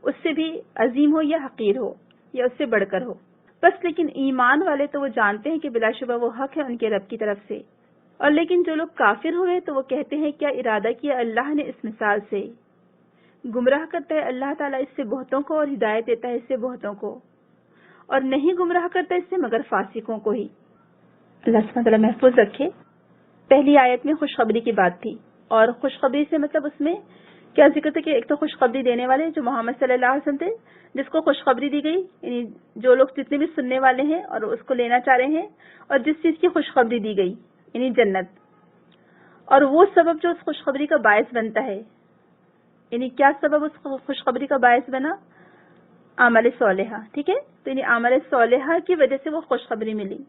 اس سے بھی عظیم ہو یا حقیر ہو یا اس سے بڑھ کر ہو. بس لیکن ایمان والے تو وہ جانتے ہیں کہ بلا شبہ وہ حق ہے ان کے رب کی طرف سے. اور لیکن جو لوگ کافر ہوئے تو وہ کہتے ہیں کیا ارادہ کیا اللہ نے اس مثال سے، گمراہ کرتا ہے اللہ تعالیٰ اس سے بہتوں کو اور ہدایت دیتا ہے اس سے بہتوں کو، اور نہیں گمراہ کرتا اس سے مگر فاسقوں کو ہی. اللہ سبحانہ وتعالی محفوظ رکھے. پہلی آیت میں خوشخبری کی بات تھی، اور خوشخبری سے مطلب اس میں کیا ذکر تھا کہ ایک تو خوشخبری دینے والے جو محمد صلی اللہ علیہ وسلم تھے جس کو خوشخبری دی گئی، یعنی جو لوگ جتنے بھی سننے والے ہیں اور اس کو لینا چاہ رہے ہیں، اور جس چیز کی خوشخبری دی گئی یعنی جنت، اور وہ سبب جو اس خوشخبری کا باعث بنتا ہے، یعنی کیا سبب اس خوشخبری کا باعث بنا، عمل صالحہ. ٹھیک ہے، تو یعنی عمل صالحہ کی وجہ سے وہ خوشخبری ملی.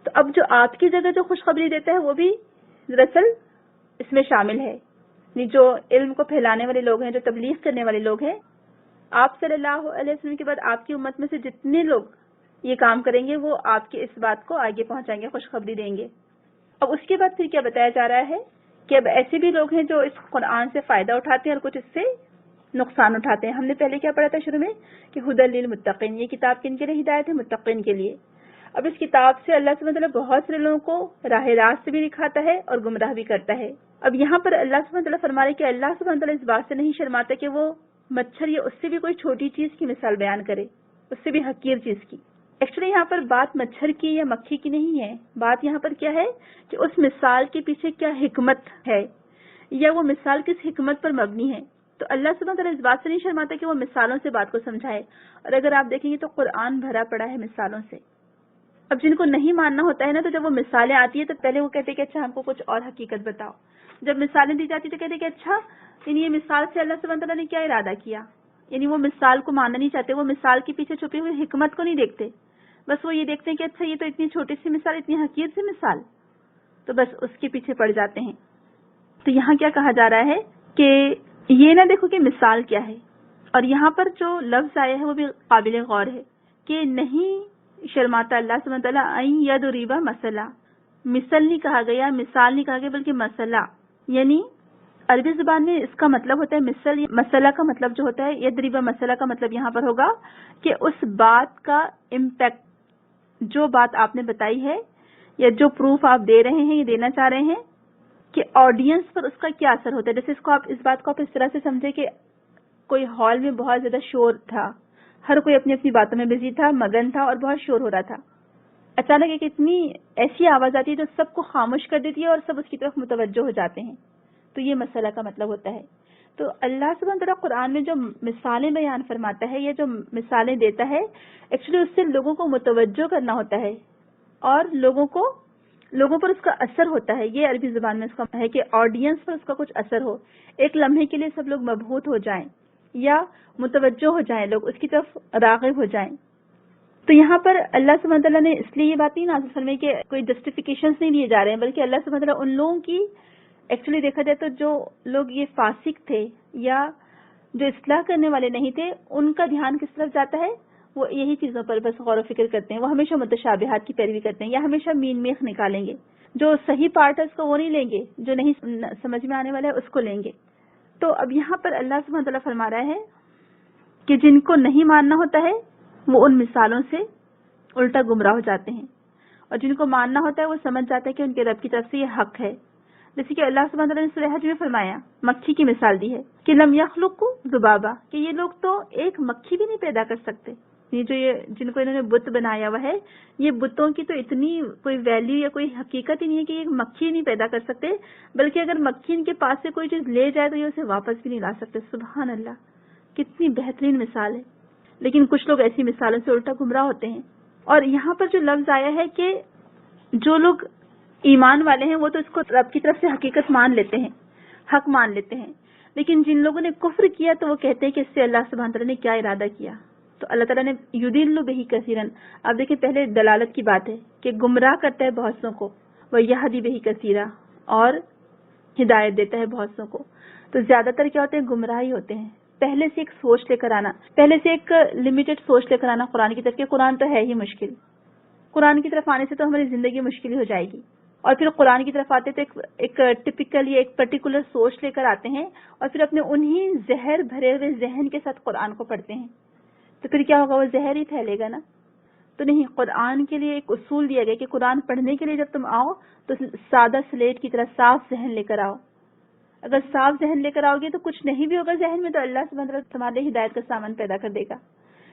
تو اب جو آپ کی جگہ جو خوشخبری دیتا ہے وہ بھی دراصل اس میں شامل ہے، یعنی جو علم کو پھیلانے والے لوگ ہیں، جو تبلیغ کرنے والے لوگ ہیں، آپ صلی اللہ علیہ وسلم کے بعد آپ کی امت میں سے جتنے لوگ یہ کام کریں گے وہ آپ کے اس بات کو آگے پہنچائیں گے، خوشخبری دیں گے. اب اس کے بعد پھر کیا بتایا جا رہا ہے کہ اب ایسے بھی لوگ ہیں جو اس قرآن سے فائدہ اٹھاتے ہیں اور کچھ اس سے نقصان اٹھاتے ہیں. ہم نے پہلے کیا پڑھا تھا شروع میں کہ ہدی للمتقین، یہ کتاب کن کے لیے ہدایت ہے، متقین کے لیے. اب اس کتاب سے اللہ سبحانہ وتعالی بہت سے لوگوں کو راہ راست بھی دکھاتا ہے اور گمراہ بھی کرتا ہے. اب یہاں پر اللہ سبحانہ وتعالی فرما رہے کہ اللہ سبحانہ وتعالی اس بات سے نہیں شرماتا کہ وہ مچھر یا اس سے بھی کوئی چھوٹی چیز کی مثال بیان کرے، اس سے بھی حقیر چیز کی. ایکچولی یہاں پر بات مچھر کی یا مکھی کی نہیں ہے، بات یہاں پر کیا ہے کہ اس مثال کے پیچھے کیا حکمت ہے یا وہ مثال کس حکمت پر مبنی ہے. تو اللہ سبحانہ وتعالی اس بات سے نہیں شرماتا کہ وہ مثالوں سے بات کو سمجھائے. اور اگر آپ دیکھیں گے تو قرآن بھرا پڑا ہے مثالوں سے. اب جن کو نہیں ماننا ہوتا ہے نا، تو جب وہ مثالیں آتی ہیں تو پہلے وہ کہتے ہیں کہ اچھا ہم کو کچھ اور حقیقت بتاؤ. جب مثالیں دی جاتی تو کہتے ہیں کہ اچھا یعنی یہ مثال سے اللہ سبحانہ وتعالی نے کیا ارادہ کیا. یعنی وہ مثال کو ماننا نہیں چاہتے، وہ مثال کے پیچھے چھپی ہوئی حکمت کو نہیں دیکھتے، بس وہ یہ دیکھتے ہیں کہ اچھا یہ تو اتنی چھوٹی سی مثال، اتنی حقیر سی مثال، تو بس اس کے پیچھے پڑ جاتے ہیں. تو یہاں کیا کہا جا رہا ہے کہ یہ نہ دیکھو کہ مثال کیا ہے، اور یہاں پر جو لفظ آیا ہے وہ بھی قابل غور ہے کہ نہیں شرماتا اللہ سبحانہ تعالیٰ این یضرب مثلا، مثل نہیں کہا گیا، مثال نہیں کہا گیا، بلکہ مسئلہ، یعنی عربی زبان میں اس کا مطلب ہوتا ہے مثل، مسئلہ کا مطلب جو ہوتا ہے یضرب مسئلہ کا مطلب یہاں پر ہوگا کہ اس بات کا امپیکٹ، جو بات آپ نے بتائی ہے یا جو پروف آپ دے رہے ہیں یا دینا چاہ رہے ہیں کہ آڈینس پر اس کا کیا اثر ہوتا ہے. جیسے اس بات کو آپ اس طرح سے سمجھے کہ کوئی ہال میں بہت زیادہ شور تھا، ہر کوئی اپنی اپنی باتوں میں بزی تھا، مگن تھا اور بہت شور ہو رہا تھا. اچانک ایک اتنی ایسی آواز آتی ہے جو سب کو خاموش کر دیتی ہے اور سب اس کی طرف متوجہ ہو جاتے ہیں. تو یہ مسئلہ کا مطلب ہوتا ہے. تو اللہ سبحانہ تعالیٰ قرآن میں جو مثالیں بیان فرماتا ہے یا جو مثالیں دیتا ہے، ایکچولی اس سے لوگوں کو متوجہ کرنا ہوتا ہے اور لوگوں پر اس کا اثر ہوتا ہے. یہ عربی زبان میں اس کا ہے کہ آڈینس پر اس کا کچھ اثر ہو، ایک لمحے کے لیے سب لوگ مبہوت ہو جائیں یا متوجہ ہو جائیں، لوگ اس کی طرف راغب ہو جائیں. تو یہاں پر اللہ سبحانہ تعالیٰ نے اس لیے یہ بات نہیں نازل فرمائی کہ کوئی جسٹیفیکیشنز نہیں دیے جا رہے ہیں، بلکہ اللہ سبحانہ تعالیٰ ان لوگوں کی ایکچولی دیکھا جائے تو جو لوگ یہ فاسق تھے یا جو اصلاح کرنے والے نہیں تھے، ان کا دھیان کس طرف جاتا ہے؟ وہ یہی چیزوں پر بس غور و فکر کرتے ہیں. وہ ہمیشہ متشابہات کی پیروی کرتے ہیں یا ہمیشہ مین میخ نکالیں گے. جو صحیح پارٹ ہے اس کو وہ نہیں لیں گے، جو نہیں سمجھ میں آنے والا ہے اس کو لیں گے. تو اب یہاں پر اللہ سبحانہ تعالیٰ فرما رہا ہے کہ جن کو نہیں ماننا ہوتا ہے وہ ان مثالوں سے الٹا گمراہ ہو جاتے ہیں، اور جن کو ماننا ہوتا ہے وہ سمجھ جاتے ہیں کہ ان کے رب کی طرف سے یہ حق ہے. جیسے کہ اللہ سبحانہ تعالیٰ نے سورہ حج میں فرمایا، مکھی کی مثال دی ہے کہ لم یخلقوا ذبابا، کہ یہ لوگ تو ایک مکھی بھی نہیں پیدا کر سکتے. یہ جن کو انہوں نے بت بنایا ہوا ہے، یہ بتوں کی تو اتنی کوئی ویلیو یا کوئی حقیقت ہی نہیں ہے کہ یہ مکھی نہیں پیدا کر سکتے، بلکہ اگر مکھی ان کے پاس سے کوئی چیز لے جائے تو یہ اسے واپس بھی نہیں لا سکتے. سبحان اللہ، کتنی بہترین مثال ہے. لیکن کچھ لوگ ایسی مثالوں سے الٹا گمراہ ہوتے ہیں. اور یہاں پر جو لفظ آیا ہے کہ جو لوگ ایمان والے ہیں وہ تو اس کو رب کی طرف سے حقیقت مان لیتے ہیں، حق مان لیتے ہیں، لیکن جن لوگوں نے کفر کیا تو وہ کہتے ہیں کہ اس سے اللہ سبحانہ تعالیٰ نے کیا ارادہ کیا. تو اللہ تعالیٰ نے یضل بہ کثیرا، اب دیکھیں پہلے دلالت کی بات ہے کہ گمراہ کرتا ہے بہت سوں کو، وہ یہدی بہ کثیرا، اور ہدایت دیتا ہے بہت سوں کو. تو زیادہ تر کیا ہوتے ہیں؟ گمراہ ہی ہوتے ہیں. پہلے سے ایک سوچ لے کر آنا، پہلے سے ایک لمیٹڈ سوچ لے کر آنا قرآن کی طرف کہ قرآن تو ہے ہی مشکل، قرآن کی طرف آنے سے تو ہماری زندگی مشکل ہی ہو جائے گی. اور پھر قرآن کی طرف آتے تو ایک ٹپیکل یا ایک پرٹیکولر سوچ لے کر آتے ہیں اور پھر اپنے انہی زہر بھرے ہوئے ذہن کے ساتھ قرآن کو پڑھتے ہیں. تو پھر کیا ہوگا؟ وہ زہر ہی پھیلے گا نا. تو نہیں، قرآن کے لیے ایک اصول دیا گیا کہ قرآن پڑھنے کے لیے جب تم آؤ تو سادہ سلیٹ کی طرح صاف ذہن لے کر آؤ. اگر صاف ذہن لے کر آؤ گے تو کچھ نہیں بھی ہوگا ذہن میں تو اللہ سبحانہ تعالیٰ تمہارے ہدایت کا سامان پیدا کر دے گا.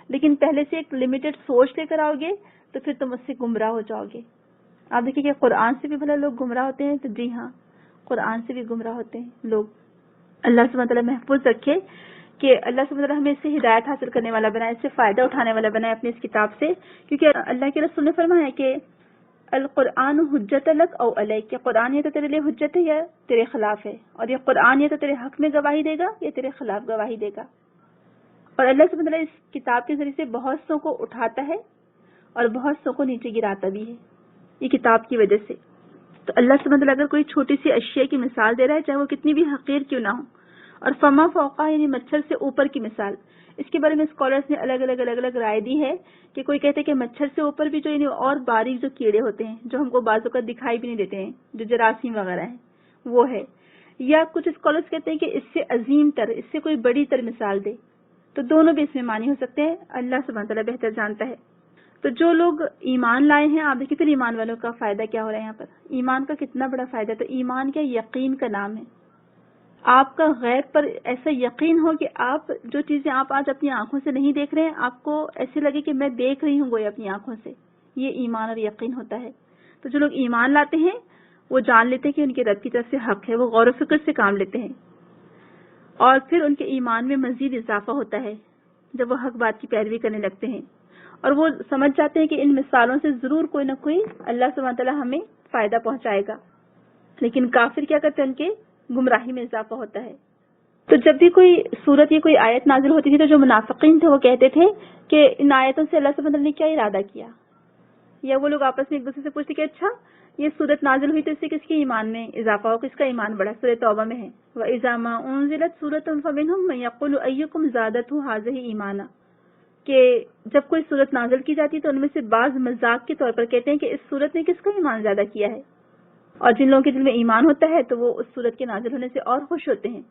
لیکن پہلے سے ایک لمیٹڈ سوچ لے کر آؤ گے تو پھر تم اس سے گمراہ ہو جاؤ گے. آپ دیکھیں کہ قرآن سے بھی بھلا لوگ گمراہ ہوتے ہیں. تو جی ہاں، قرآن سے بھی گمراہ ہوتے ہیں لوگ. اللہ سبحانہ تعالیٰ محفوظ رکھے کہ اللہ سبحانہ تعالیٰ ہمیں اس سے ہدایت حاصل کرنے والا بنائے، اس سے فائدہ اٹھانے والا بنائے اپنی اس کتاب سے. کیونکہ اللہ کے رسول نے فرمایا کہ القرآن حجت لک او علیک، کہ قرآن یا تو تیرے لیے حجت ہے یا تیرے خلاف ہے، اور یہ قرآن یا تو تیرے حق میں گواہی دے گا یا تیرے خلاف گواہی دے گا. اور اللہ سبحانہ تعالیٰ اس کتاب کے ذریعے سے بہت سوں کو اٹھاتا ہے اور بہت سوں کو نیچے گراتا بھی ہے یہ کتاب کی وجہ سے. تو اللہ سبحانہ تعالیٰ اگر کوئی چھوٹی سی اشیاء کی مثال دے رہا ہے، چاہے وہ کتنی بھی حقیر کیوں نہ ہو، اور فما فوقا یعنی مچھر سے اوپر کی مثال، اس کے بارے میں اسکالرس نے الگ الگ رائے دی ہے کہ کوئی کہتے ہیں کہ مچھر سے اوپر بھی جو یعنی اور باریک جو کیڑے ہوتے ہیں جو ہم کو بعض اوقات دکھائی بھی نہیں دیتے ہیں، جو جراثیم وغیرہ ہیں، وہ ہے. یا کچھ اسکالرس کہتے ہیں کہ اس سے عظیم تر، اس سے کوئی بڑی تر مثال دے. تو دونوں بھی اس میں معنی ہو سکتے ہیں، اللہ سبحانہ تعالیٰ بہتر جانتا ہے. تو جو لوگ ایمان لائے ہیں، آپ دیکھیں پھر ایمان والوں کا فائدہ کیا ہو رہا ہے یہاں پر. ایمان کا کتنا بڑا فائدہ. تو ایمان کیا؟ یقین کا نام ہے. آپ کا غیب پر ایسا یقین ہو کہ آپ جو چیزیں آپ آج اپنی آنکھوں سے نہیں دیکھ رہے ہیں، آپ کو ایسے لگے کہ میں دیکھ رہی ہوں گویا اپنی آنکھوں سے. یہ ایمان اور یقین ہوتا ہے. تو جو لوگ ایمان لاتے ہیں وہ جان لیتے ہیں کہ ان کے رب کی طرف سے حق ہے، وہ غور و فکر سے کام لیتے ہیں، اور پھر ان کے ایمان میں مزید اضافہ ہوتا ہے جب وہ حق بات کی پیروی کرنے لگتے ہیں، اور وہ سمجھ جاتے ہیں کہ ان مثالوں سے ضرور کوئی نہ کوئی اللہ سبحانہ تعالیٰ ہمیں فائدہ پہنچائے گا. لیکن کافر کیا کرتے ہیں؟ ان کے گمراہی میں اضافہ ہوتا ہے. تو جب بھی کوئی صورت یا کوئی آیت نازل ہوتی تھی تو جو منافقین تھے وہ کہتے تھے کہ ان آیتوں سے اللہ سبحانہ تعالیٰ نے کیا ارادہ کیا. یا وہ لوگ آپس میں ایک دوسرے سے پوچھتے کہ اچھا یہ صورت نازل ہوئی تو اس سے کس کے ایمان میں اضافہ ہو، کس کا ایمان بڑھا. سورہ توبہ میں ہے وَإِذَا مَا أُنزِلَتْ سُورَةٌ فَمِنْهُم مَّن يَقُولُ أَيُّكُمْ زَادَتْهُ هَٰذِهِ إِيمَانًا. کہ جب کوئی صورت نازل کی جاتی ہے تو ان میں سے بعض مذاق کے طور پر کہتے ہیں کہ اس صورت نے کس کا ایمان زیادہ کیا ہے، اور جن لوگوں کے دل میں ایمان ہوتا ہے تو وہ اس صورت کے نازل ہونے سے اور خوش ہوتے ہیں،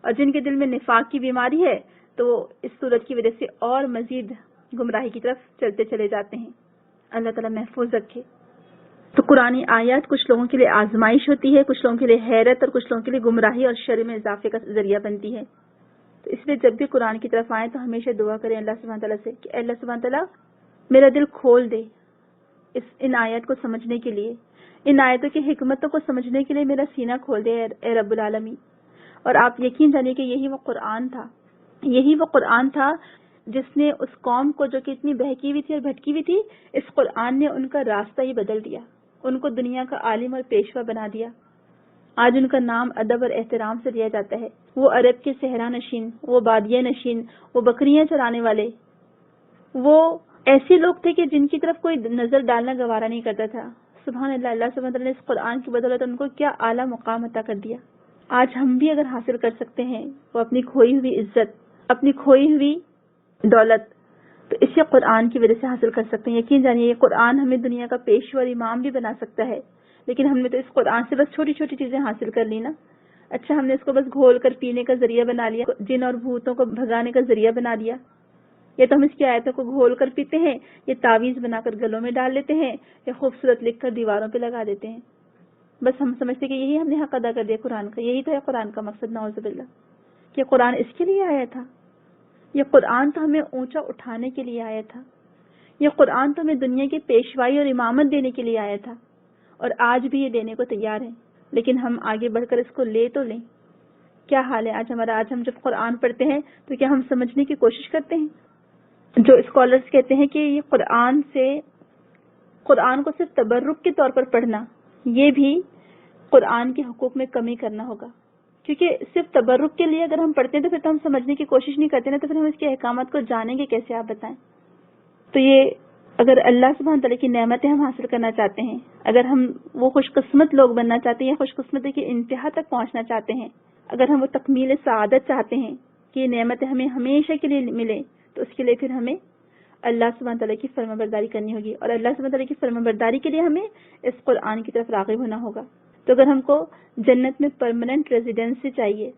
اور جن کے دل میں نفاق کی بیماری ہے تو وہ اس صورت کی وجہ سے اور مزید گمراہی کی طرف چلتے چلے جاتے ہیں۔ اللہ تعالیٰ محفوظ رکھے۔ تو قرآن آیات کچھ لوگوں کے لیے آزمائش ہوتی ہے، کچھ لوگوں کے لیے حیرت، اور کچھ لوگوں کے لیے گمراہی اور شر میں اضافے کا ذریعہ بنتی ہے۔ تو اس لیے جب بھی قرآن کی طرف آئیں تو ہمیشہ دعا کریں اللہ سبحانہ تعالیٰ سے کہ اللہ سبحانہ تعالیٰ میرا دل کھول دے ان آیات کو سمجھنے کے لیے، ان آیتوں کی حکمتوں کو سمجھنے کے لیے میرا سینہ کھول دے اے رب العالمین۔ اور آپ یقین جانیے کہ یہی وہ قرآن تھا جس نے اس قوم کو جو کہ اتنی بہکی ہوئی تھی اور بھٹکی ہوئی تھی، اس قرآن نے ان کا راستہ ہی بدل دیا، ان کو دنیا کا عالم اور پیشوا بنا دیا۔ آج ان کا نام ادب اور احترام سے لیا جاتا ہے۔ وہ عرب کے صحرا نشین، وہ بادیہ نشین، وہ بکریاں چرانے والے، وہ ایسے لوگ تھے کہ جن کی طرف کوئی نظر ڈالنا گوارا نہیں کرتا تھا۔ سبحان اللہ، اللہ سبحانہ وتعالی نے اس قرآن کی بدولت ان کو کیا اعلیٰ مقام عطا کر دیا۔ آج ہم بھی اگر حاصل کر سکتے ہیں وہ اپنی کھوئی ہوئی عزت، اپنی کھوئی ہوئی دولت، تو اسے قرآن کی وجہ سے حاصل کر سکتے ہیں۔ یقین جانیے یہ قرآن ہمیں دنیا کا پیشوا اور امام بھی بنا سکتا ہے، لیکن ہم نے تو اس قرآن سے بس چھوٹی چھوٹی چیزیں حاصل کر لی نا۔ اچھا، ہم نے اس کو بس گھول کر پینے کا ذریعہ بنا لیا، جن اور بھوتوں کو بھگانے کا ذریعہ بنا دیا، یا تو ہم اس کی آیتوں کو گھول کر پیتے ہیں، یا تعویذ بنا کر گلوں میں ڈال لیتے ہیں، یا خوبصورت لکھ کر دیواروں پہ لگا دیتے ہیں۔ بس ہم سمجھتے کہ یہی ہم نے حق ادا کر دیا قرآن کا، یہی تو ہے قرآن کا مقصد۔ نعوذ باللہ، کہ قرآن اس کے لیے آیا تھا؟ یہ قرآن تو ہمیں اونچا اٹھانے کے لیے آیا تھا، یہ قرآن تو ہمیں دنیا کی پیشوائی اور امامت دینے کے لیے آیا تھا، اور آج بھی یہ دینے کو تیار ہیں، لیکن ہم آگے بڑھ کر اس کو لے تو لیں۔ کیا حال ہے آج ہمارا؟ آج ہم جب قرآن پڑھتے ہیں تو کیا ہم سمجھنے کی کوشش کرتے ہیں؟ جو اسکالرز کہتے ہیں کہ یہ قرآن کو صرف تبرک کے طور پر پڑھنا، یہ بھی قرآن کے حقوق میں کمی کرنا ہوگا، کیونکہ صرف تبرک کے لیے اگر ہم پڑھتے ہیں تو پھر تو ہم سمجھنے کی کوشش نہیں کرتے نا، تو پھر ہم اس کے احکامات کو جانیں گے کیسے؟ آپ بتائیں۔ تو یہ اگر اللہ سبحانہ تعالیٰ کی نعمتیں ہم حاصل کرنا چاہتے ہیں، اگر ہم وہ خوش قسمت لوگ بننا چاہتے ہیں، خوش قسمتی کی انتہا تک پہنچنا چاہتے ہیں، اگر ہم وہ تکمیل سعادت چاہتے ہیں کہ یہ نعمتیں ہمیں ہمیشہ کے لیے ملیں، تو اس کے لیے پھر ہمیں اللہ سبحانہ تعالیٰ کی فرما برداری کرنی ہوگی، اور اللہ سبحانہ تعالیٰ کی فرما برداری کے لیے ہمیں اس قرآن کی طرف راغب ہونا ہوگا۔ تو اگر ہم کو جنت میں پرماننٹ ریزیڈنسی چاہیے،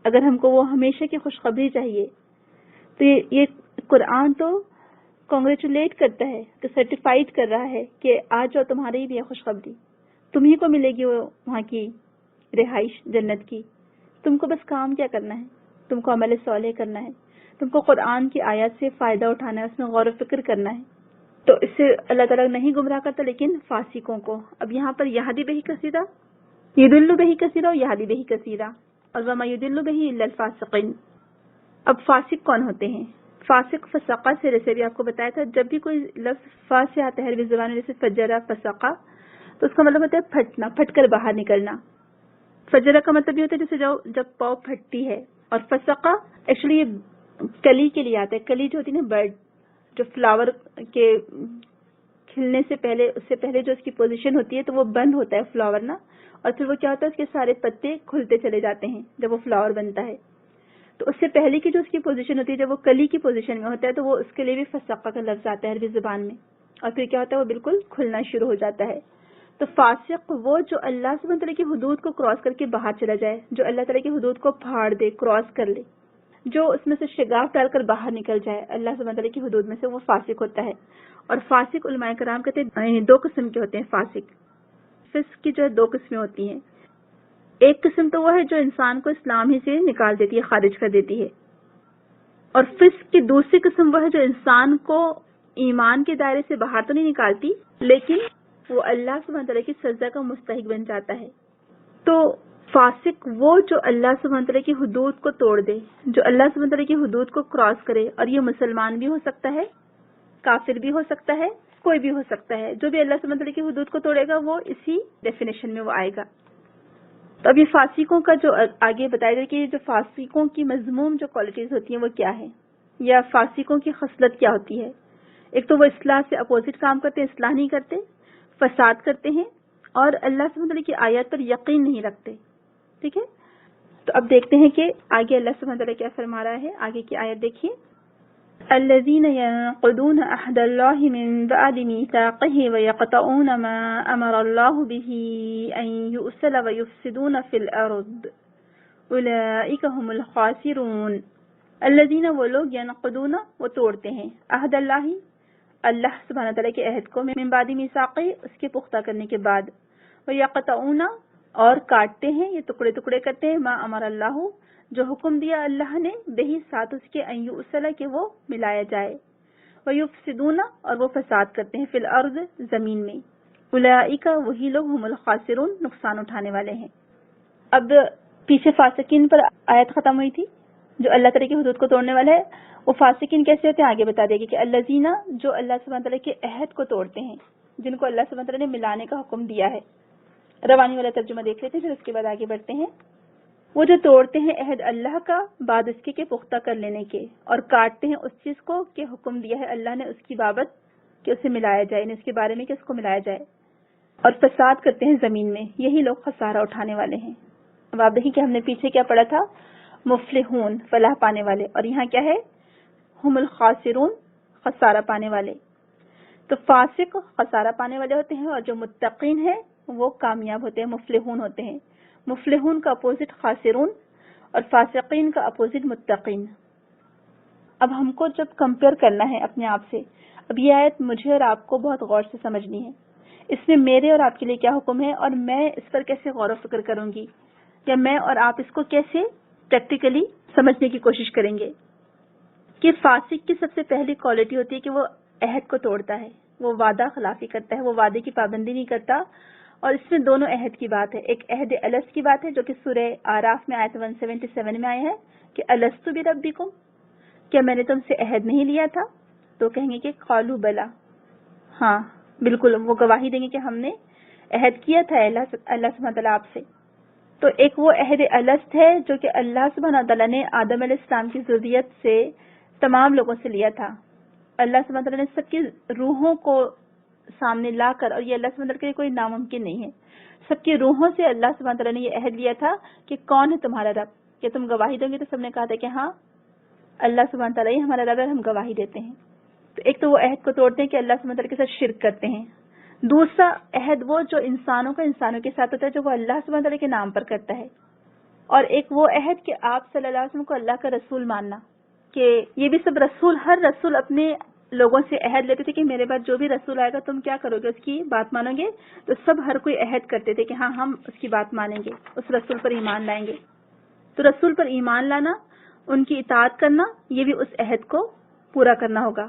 اگر ہم کو وہ ہمیشہ کی خوشخبری چاہیے، تو یہ قرآن تو کانگریچولیٹ کرتا ہے، کہ سرٹیفائڈ کر رہا ہے کہ آج جو تمہاری بھی ہے خوشخبری، تمہیں کو ملے گی وہ وہاں کی رہائش جنت کی۔ تم کو بس کام کیا کرنا ہے؟ تم کو عمل صالح کرنا ہے، تم کو قرآن کی آیات سے فائدہ اٹھانا ہے، اس میں غور و فکر کرنا ہے۔ تو اس سے اللہ تعالیٰ نہیں گمراہ کرتا لیکن فاسقوں کو۔ اب یہاں پر یہدی بہ کثیرہ، یضل بہ کثیرہ اور یہدی بہ کثیرہ، اور وما یضل بہ الا الفاسقین۔ اب فاسق کون ہوتے ہیں؟ فاسق فسقہ سے جیسے بھی آپ کو بتایا تھا، جب بھی کوئی لفظ فا سے آتا ہے عربی زبان میں، جیسے فجرہ فسقہ، تو اس کا مطلب ہوتا ہے پھٹنا، پھٹ کر باہر نکلنا۔ فجرہ کا مطلب یہ ہوتا ہے جیسے جب پاؤ پھٹتی ہے، اور فسقہ ایکچولی یہ کلی کے لیے آتا ہے۔ کلی جو ہوتی ہے نا، برڈ جو فلاور کے کھلنے سے پہلے، اس سے پہلے جو اس کی پوزیشن ہوتی ہے تو وہ بند ہوتا ہے فلاور نا، اور پھر وہ کیا ہوتا ہے اس کے سارے پتے کھلتے چلے جاتے ہیں جب وہ فلاور بنتا ہے۔ تو اس سے پہلے کی جو اس کی پوزیشن ہوتی ہے، جب وہ کلی کی پوزیشن میں ہوتا ہے، تو وہ اس کے لیے بھی فسقہ کا لفظ آتا ہے عربی زبان میں، اور پھر کیا ہوتا ہے وہ بالکل کھلنا شروع ہو جاتا ہے۔ تو فاسق وہ جو اللہ سبحانہ تعالیٰ کی حدود کو کراس کر کے باہر چلا جائے، جو اللہ تعالیٰ کی حدود کو پھاڑ دے، کراس کر لے، جو اس میں سے شگاف ڈال کر باہر نکل جائے اللہ سبحانہ تعالیٰ کی حدود میں سے، وہ فاسق ہوتا ہے۔ اور فاسق علماء کرام کہتے ہیں دو قسم کے ہوتے ہیں فاسق۔ فسق کی جو ہے دو قسمیں ہوتی ہیں۔ ایک قسم تو وہ ہے جو انسان کو اسلام ہی سے نکال دیتی ہے، خارج کر دیتی ہے، اور فسق کی دوسری قسم وہ ہے جو انسان کو ایمان کے دائرے سے باہر تو نہیں نکالتی، لیکن وہ اللہ سبحانہ تعالیٰ کی سزا کا مستحق بن جاتا ہے۔ تو فاسق وہ جو اللہ سبحانہ تعالیٰ کی حدود کو توڑ دے، جو اللہ سبحانہ تعالیٰ کی حدود کو کراس کرے، اور یہ مسلمان بھی ہو سکتا ہے، کافر بھی ہو سکتا ہے، کوئی بھی ہو سکتا ہے، جو بھی اللہ سبحانہ تعالیٰ کی حدود کو توڑے گا وہ اسی ڈیفینیشن میں وہ آئے گا۔ تو اب یہ فاسقوں کا جو آگے بتایا جائے کہ جو فاسقوں کی مذموم جو کوالٹیز ہوتی ہیں وہ کیا ہے، یا فاسقوں کی خصلت کیا ہوتی ہے۔ ایک تو وہ اصلاح سے اپوزٹ کام کرتے ہیں، اصلاح نہیں کرتے، فساد کرتے ہیں، اور اللہ سبحانہ تعالیٰ کی آیات پر یقین نہیں رکھتے۔ ٹھیک ہے، تو اب دیکھتے ہیں کہ آگے اللہ سبحانہ تعالیٰ کیا فرما رہا ہے۔ آگے کی آیت دیکھیے، الذين ينقضون عهد الله من بعد ميثاقه ويقطعون ما أمر الله به أن يؤصل ويفسدون في الأرض أولئك هم الخاسرون. الذين وہ لوگ ينقضون وہ توڑتے ہیں عہد اللہ اللہ سبحانہ تعالیٰ کے عہد کو من بعد میثاقہ اس کے پختہ کرنے کے بعد ويقطعون اور کاٹتے ہیں یہ ٹکڑے ٹکڑے کرتے ہیں ما امر اللہ جو حکم دیا اللہ نے بہی ساتھ اس کے ان یؤصل کہ وہ ملایا جائے ویفسدون اور وہ فساد کرتے ہیں فی الارض زمین میں اولئک وہی لوگ ہم الخاسرون نقصان اٹھانے والے ہیں. اب پیچھے فاسقین پر آیت ختم ہوئی تھی جو اللہ تعالیٰ کی حدود کو توڑنے والے ہیں. وہ فاسقین کیسے ہوتے ہیں آگے بتا دے گی کہ الذین جو اللہ سبحانہ تعالیٰ کے عہد کو توڑتے ہیں جن کو اللہ سبحانہ تعالیٰ نے ملانے کا حکم دیا ہے. روانی والا ترجمہ دیکھ لیتے ہیں پھر اس کے بعد آگے بڑھتے ہیں. وہ جو توڑتے ہیں عہد اللہ کا بعد اس کے پختہ کر لینے کے اور کاٹتے ہیں اس چیز کو کہ حکم دیا ہے اللہ نے اس کی بابت کہ اسے ملایا جائے یعنی اس کے بارے میں کہ اس کو ملایا جائے اور فساد کرتے ہیں زمین میں یہی لوگ خسارہ اٹھانے والے ہیں. اب آپ دیکھیں کہ ہم نے پیچھے کیا پڑھا تھا مفلحون فلاح پانے والے اور یہاں کیا ہے ہم الخاسرون خسارہ پانے والے. تو فاسق خسارہ پانے والے ہوتے ہیں اور جو متقین ہیں وہ کامیاب ہوتے ہیں مفلحون ہوتے ہیں. مفلحون کا اپوزٹ خاسرون اور فاسقین کا اپوزٹ متقین. اب ہم کو جب کمپیئر کرنا ہے اپنے آپ سے اب یہ آیت مجھے اور آپ کو بہت غور سے سمجھنی ہے. اس میں میرے اور آپ کے لیے کیا حکم ہے اور میں اس پر کیسے غور و فکر کروں گی یا میں اور آپ اس کو کیسے پریکٹیکلی سمجھنے کی کوشش کریں گے. کہ فاسق کی سب سے پہلی کوالٹی ہوتی ہے کہ وہ عہد کو توڑتا ہے وہ وعدہ خلافی کرتا ہے وہ وعدے کی پابندی نہیں کرتا. اور اس میں دونوں عہد کی بات ہے. ایک عہد الست کی بات ہے جو کہ سورہ آراف میں آیت 177 میں آیا ہے کہ الست بربکم کیا میں نے تم سے عہد نہیں لیا تھا تو کہیں گے کہ قالوا بلا ہاں بالکل وہ گواہی دیں گے کہ ہم نے عہد کیا تھا اللہ سبحانہ تعالیٰ آپ سے. تو ایک وہ عہد الست ہے جو کہ اللہ سبحانہ تعالیٰ نے آدم علیہ السلام کی ذریت سے تمام لوگوں سے لیا تھا. اللہ سبحانہ تعالیٰ نے سب کی روحوں کو سامنے لا کر اور یہ اللہ سبحانہ تعالیٰ کے لیے کوئی ناممکن نہیں ہے سب کی روحوں سے اللہ سبحانہ تعالیٰ نے یہ عہد لیا تھا کہ کون ہے تمہارا رب کہ تم گواہی دو گے تو سب نے کہا تھا کہ ہاں اللہ سبحانہ تعالیٰ ہی ہمارا رب ہے ہم گواہی دیتے ہیں. تو ایک تو وہ عہد کو توڑتے ہیں کہ اللہ سبحانہ تعالیٰ کے ساتھ شرک کرتے ہیں. دوسرا عہد وہ جو انسانوں کا انسانوں کے ساتھ ہوتا ہے جو وہ اللہ سبحانہ تعالیٰ کے نام پر کرتا ہے. اور ایک وہ عہد کہ آپ صلی اللہ علیہ وسلم کو اللہ کا رسول ماننا کہ یہ بھی سب رسول ہر رسول اپنے لوگوں سے عہد لیتے تھے کہ میرے بعد جو بھی رسول آئے گا تم کیا کرو گے اس کی بات مانو گے. تو سب ہر کوئی عہد کرتے تھے کہ ہاں ہم اس کی بات مانیں گے اس رسول پر ایمان لائیں گے. تو رسول پر ایمان لانا ان کی اطاعت کرنا یہ بھی اس عہد کو پورا کرنا ہوگا.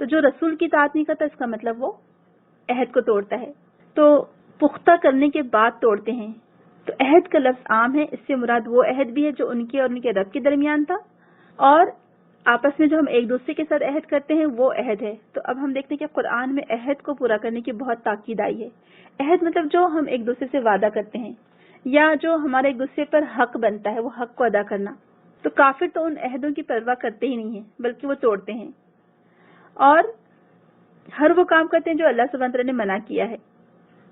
تو جو رسول کی اطاعت نہیں کرتا اس کا مطلب وہ عہد کو توڑتا ہے. تو پختہ کرنے کے بعد توڑتے ہیں. تو عہد کا لفظ عام ہے اس سے مراد وہ عہد بھی ہے جو ان کے اور ان کے رب کے درمیان تھا اور آپس میں جو ہم ایک دوسرے کے ساتھ عہد کرتے ہیں وہ عہد ہے. تو اب ہم دیکھتے ہیں کہ قرآن میں عہد کو پورا کرنے کی بہت تاکید آئی ہے. عہد مطلب جو ہم ایک دوسرے سے وعدہ کرتے ہیں یا جو ہمارے ایک دوسرے پر حق بنتا ہے وہ حق کو ادا کرنا. تو کافر تو ان عہدوں کی پرواہ کرتے ہی نہیں ہیں بلکہ وہ توڑتے ہیں اور ہر وہ کام کرتے ہیں جو اللہ سبحانہ تعالیٰ نے منع کیا ہے.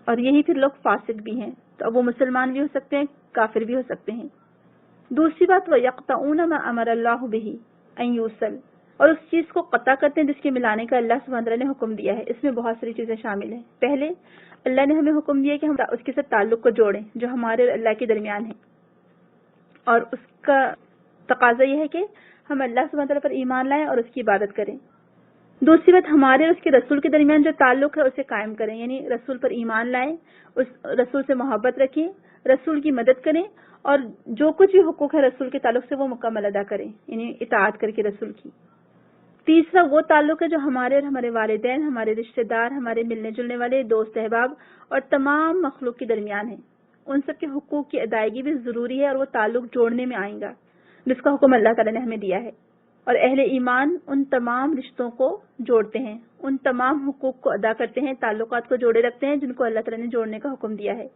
اور یہی پھر لوگ فاسق بھی ہیں. تو اب وہ مسلمان بھی ہو سکتے ہیں کافر بھی ہو سکتے ہیں. دوسری بات وَيَقْطَعُونَ مَا أَمَرَ اللَّهُ بِهِ أَن يُوصَلَ اور اس چیز کو قطع کرتے ہیں جس کے ملانے کا اللہ سبحانہ تعالیٰ نے حکم دیا ہے. اس میں بہت ساری چیزیں شامل ہیں. پہلے اللہ نے ہمیں حکم دیا کہ ہم اس کے ساتھ تعلق کو جوڑیں جو ہمارے اور اللہ کے درمیان ہے اور اس کا تقاضا یہ ہے کہ ہم اللہ سبحانہ تعالیٰ پر ایمان لائیں اور اس کی عبادت کریں. دوسری بات ہمارے اور اس کے رسول کے درمیان جو تعلق ہے اسے قائم کریں یعنی رسول پر ایمان لائیں اس رسول سے محبت رکھیں رسول کی مدد کریں اور جو کچھ بھی حقوق ہے رسول کے تعلق سے وہ مکمل ادا کریں یعنی اطاعت کر کے رسول کی. تیسرا وہ تعلق ہے جو ہمارے اور ہمارے والدین ہمارے رشتہ دار ہمارے ملنے جلنے والے دوست احباب اور تمام مخلوق کے درمیان ہے. ان سب کے حقوق کی ادائیگی بھی ضروری ہے اور وہ تعلق جوڑنے میں آئیں گا جس کا حکم اللہ تعالیٰ نے ہمیں دیا ہے. اور اہل ایمان ان تمام رشتوں کو جوڑتے ہیں ان تمام حقوق کو ادا کرتے ہیں تعلقات کو جوڑے رکھتے ہیں جن کو اللہ تعالیٰ نے جوڑنے کا حکم دیا ہے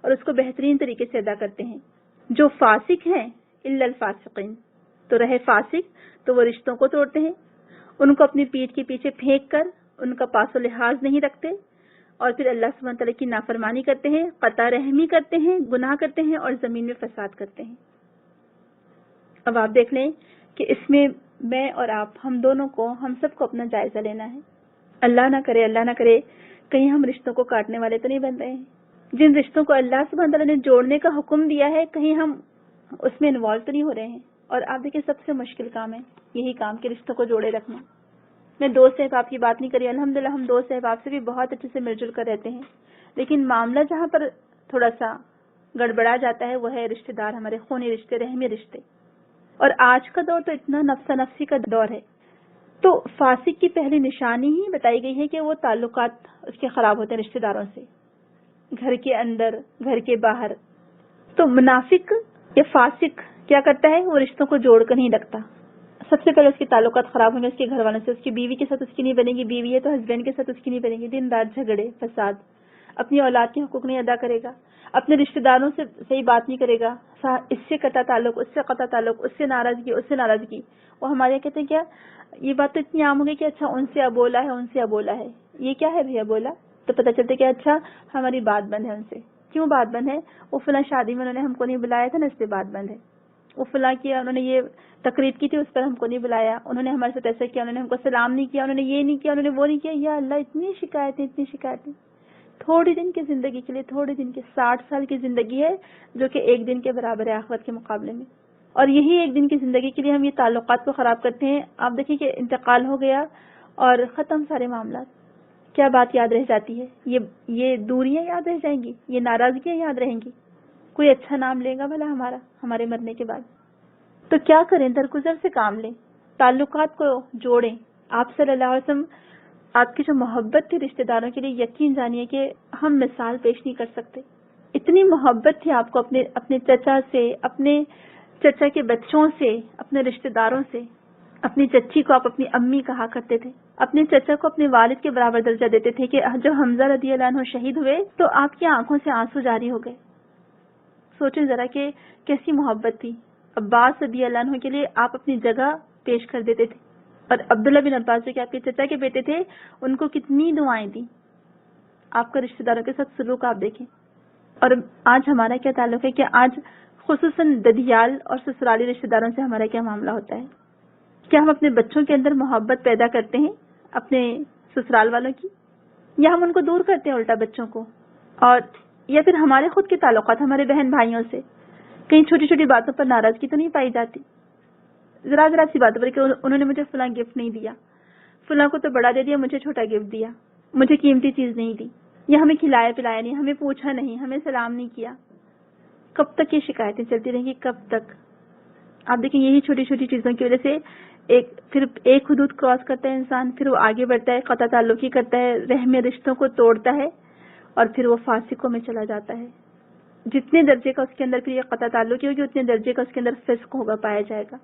اور اس کو بہترین طریقے سے ادا کرتے ہیں. جو فاسق ہیں الا الفاسقین تو رہے فاسق تو وہ رشتوں کو توڑتے ہیں ان کو اپنی پیٹھ کے پیچھے پھینک کر ان کا پاس و لحاظ نہیں رکھتے اور پھر اللہ سبحانہ تعالیٰ کی نافرمانی کرتے ہیں قطع رحمی کرتے ہیں گناہ کرتے ہیں اور زمین میں فساد کرتے ہیں. اب آپ دیکھ لیں کہ اس میں میں اور آپ ہم دونوں کو, ہم سب کو اپنا جائزہ لینا ہے. اللہ نہ کرے کہیں ہم رشتوں کو کاٹنے والے تو نہیں بن رہے ہیں. جن رشتوں کو اللہ سبحانہ تعالیٰ نے جوڑنے کا حکم دیا ہے کہیں ہم اس میں انوالو تو نہیں ہو رہے ہیں. اور آپ دیکھیں سب سے مشکل کام ہے یہی کام کہ رشتوں کو جوڑے رکھنا. میں دوست احباب کی بات نہیں کری, الحمدللہ ہم دوست احباب سے بھی بہت اچھے سے مل جل کر رہتے ہیں, لیکن معاملہ جہاں پر تھوڑا سا گڑبڑا جاتا ہے وہ ہے رشتہ دار, ہمارے خونی رشتے, رحمی رشتے. اور آج کا دور تو اتنا نفسا نفسی کا دور ہے. تو فاسق کی پہلی نشانی ہی بتائی گئی ہے کہ وہ تعلقات اس کے خراب ہوتے ہیں رشتہ داروں سے, گھر کے اندر, گھر کے باہر. تو منافق یا فاسق کیا کرتا ہے, وہ رشتوں کو جوڑ کر نہیں رکھتا. سب سے پہلے اس کے تعلقات خراب ہوں گے اس کے گھر والوں سے, اس کی بیوی کے ساتھ اس کی نہیں بنے گی, بیوی ہے تو ہسبینڈ کے ساتھ اس کی نہیں بنے گی, دن رات جھگڑے فساد, اپنی اولاد کے حقوق نہیں ادا کرے گا, اپنے رشتہ داروں سے صحیح بات نہیں کرے گا, اس سے قطع تعلق, اس سے قطع تعلق, اس سے ناراضگی, اس سے ناراضگی. وہ ہمارے کہتے ہیں کیا یہ بات تو اتنی عام ہو گئی کہ اچھا ان سے ابولا ہے, ان سے ابولا ہے. یہ کیا ہے بھیا بولا, تو پتہ چلتا کہ اچھا ہماری بات بند ہے ان سے. کیوں بات بند ہے, وہ فلاں شادی میں انہوں نے ہم کو نہیں بلایا تھا نا, اس سے بات بند ہے. وہ فلاں کیا, انہوں نے یہ تقریب کی تھی اس پر ہم کو نہیں بلایا, انہوں نے ہمارے ساتھ ایسا کیا, انہوں نے ہم کو سلام نہیں کیا, انہوں نے یہ نہیں کیا, انہوں نے وہ نہیں کیا. یا اللہ اتنی شکایتیں. تھوڑی دن کی زندگی کے لیے, تھوڑی دن کی 60 سال کی زندگی ہے جو کہ ایک دن کے برابر ہے آخرت کے مقابلے میں. اور یہی ایک دن کی زندگی کے لیے ہم یہ تعلقات کو خراب کرتے ہیں. آپ دیکھیں کہ انتقال ہو گیا اور ختم سارے معاملات. کیا بات یاد رہ جاتی ہے, یہ دوریاں یاد رہ جائیں گی, یہ ناراضگیاں یاد رہیں گی. کوئی اچھا نام لے گا بھلا ہمارے مرنے کے بعد. تو کیا کریں, درگزر سے کام لیں, تعلقات کو جوڑیں. آپ صلی اللہ علیہ وسلم, آپ کی جو محبت تھی رشتہ داروں کے لیے, یقین جانیے کہ ہم مثال پیش نہیں کر سکتے. اتنی محبت تھی آپ کو اپنے چچا سے, اپنے چچا کے بچوں سے, اپنے رشتہ داروں سے. اپنی چچی کو آپ اپنی امی کہا کرتے تھے, اپنے چچا کو اپنے والد کے برابر درجہ دیتے تھے. کہ جب حمزہ رضی اللہ عنہ شہید ہوئے تو آپ کی آنکھوں سے آنسو جاری ہو گئے. سوچیں ذرا کہ کیسی محبت تھی. عباس رضی اللہ عنہ کے لیے آپ اپنی جگہ پیش کر دیتے تھے, اور عبداللہ بن عباس جو کہ آپ کے چچا کے بیٹے تھے ان کو کتنی دعائیں دی. آپ کا رشتہ داروں کے ساتھ سلوک آپ دیکھیں. اور آج ہمارا کیا تعلق ہے کہ آج خصوصاً ددیال اور سسرالی رشتہ داروں سے ہمارا کیا معاملہ ہوتا ہے. کیا ہم اپنے بچوں کے اندر محبت پیدا کرتے ہیں اپنے سسرال والوں کی, یا ہم ان کو دور کرتے ہیں الٹا بچوں کو. اور یا پھر ہمارے خود کے تعلقات ہمارے بہن بھائیوں سے کہیں چھوٹی چھوٹی باتوں پر ناراضگی تو نہیں پائی جاتی. ذرا سی باتوں پر کہ انہوں نے مجھے فلاں گفٹ نہیں دیا, فلاں کو تو بڑا دے دیا, مجھے چھوٹا گفٹ دیا, مجھے قیمتی چیز نہیں دی, یا ہمیں کھلایا پلایا نہیں, ہمیں پوچھا نہیں, ہمیں سلام نہیں کیا. کب تک یہ شکایتیں چلتی رہیں گی, کب تک؟ آپ دیکھیں یہی چھوٹی چھوٹی چیزوں کی وجہ سے پھر ایک حدود کراس کرتا ہے انسان, پھر وہ آگے بڑھتا ہے, قطع تعلقی کرتا ہے, رحم رشتوں کو توڑتا ہے, اور پھر وہ فاسقوں میں چلا جاتا ہے. جتنے درجے کا اس کے اندر پھر یہ قطع تعلقی ہوگی اتنے درجے کا اس کے اندر فسق ہوگا, پایا جائے گا.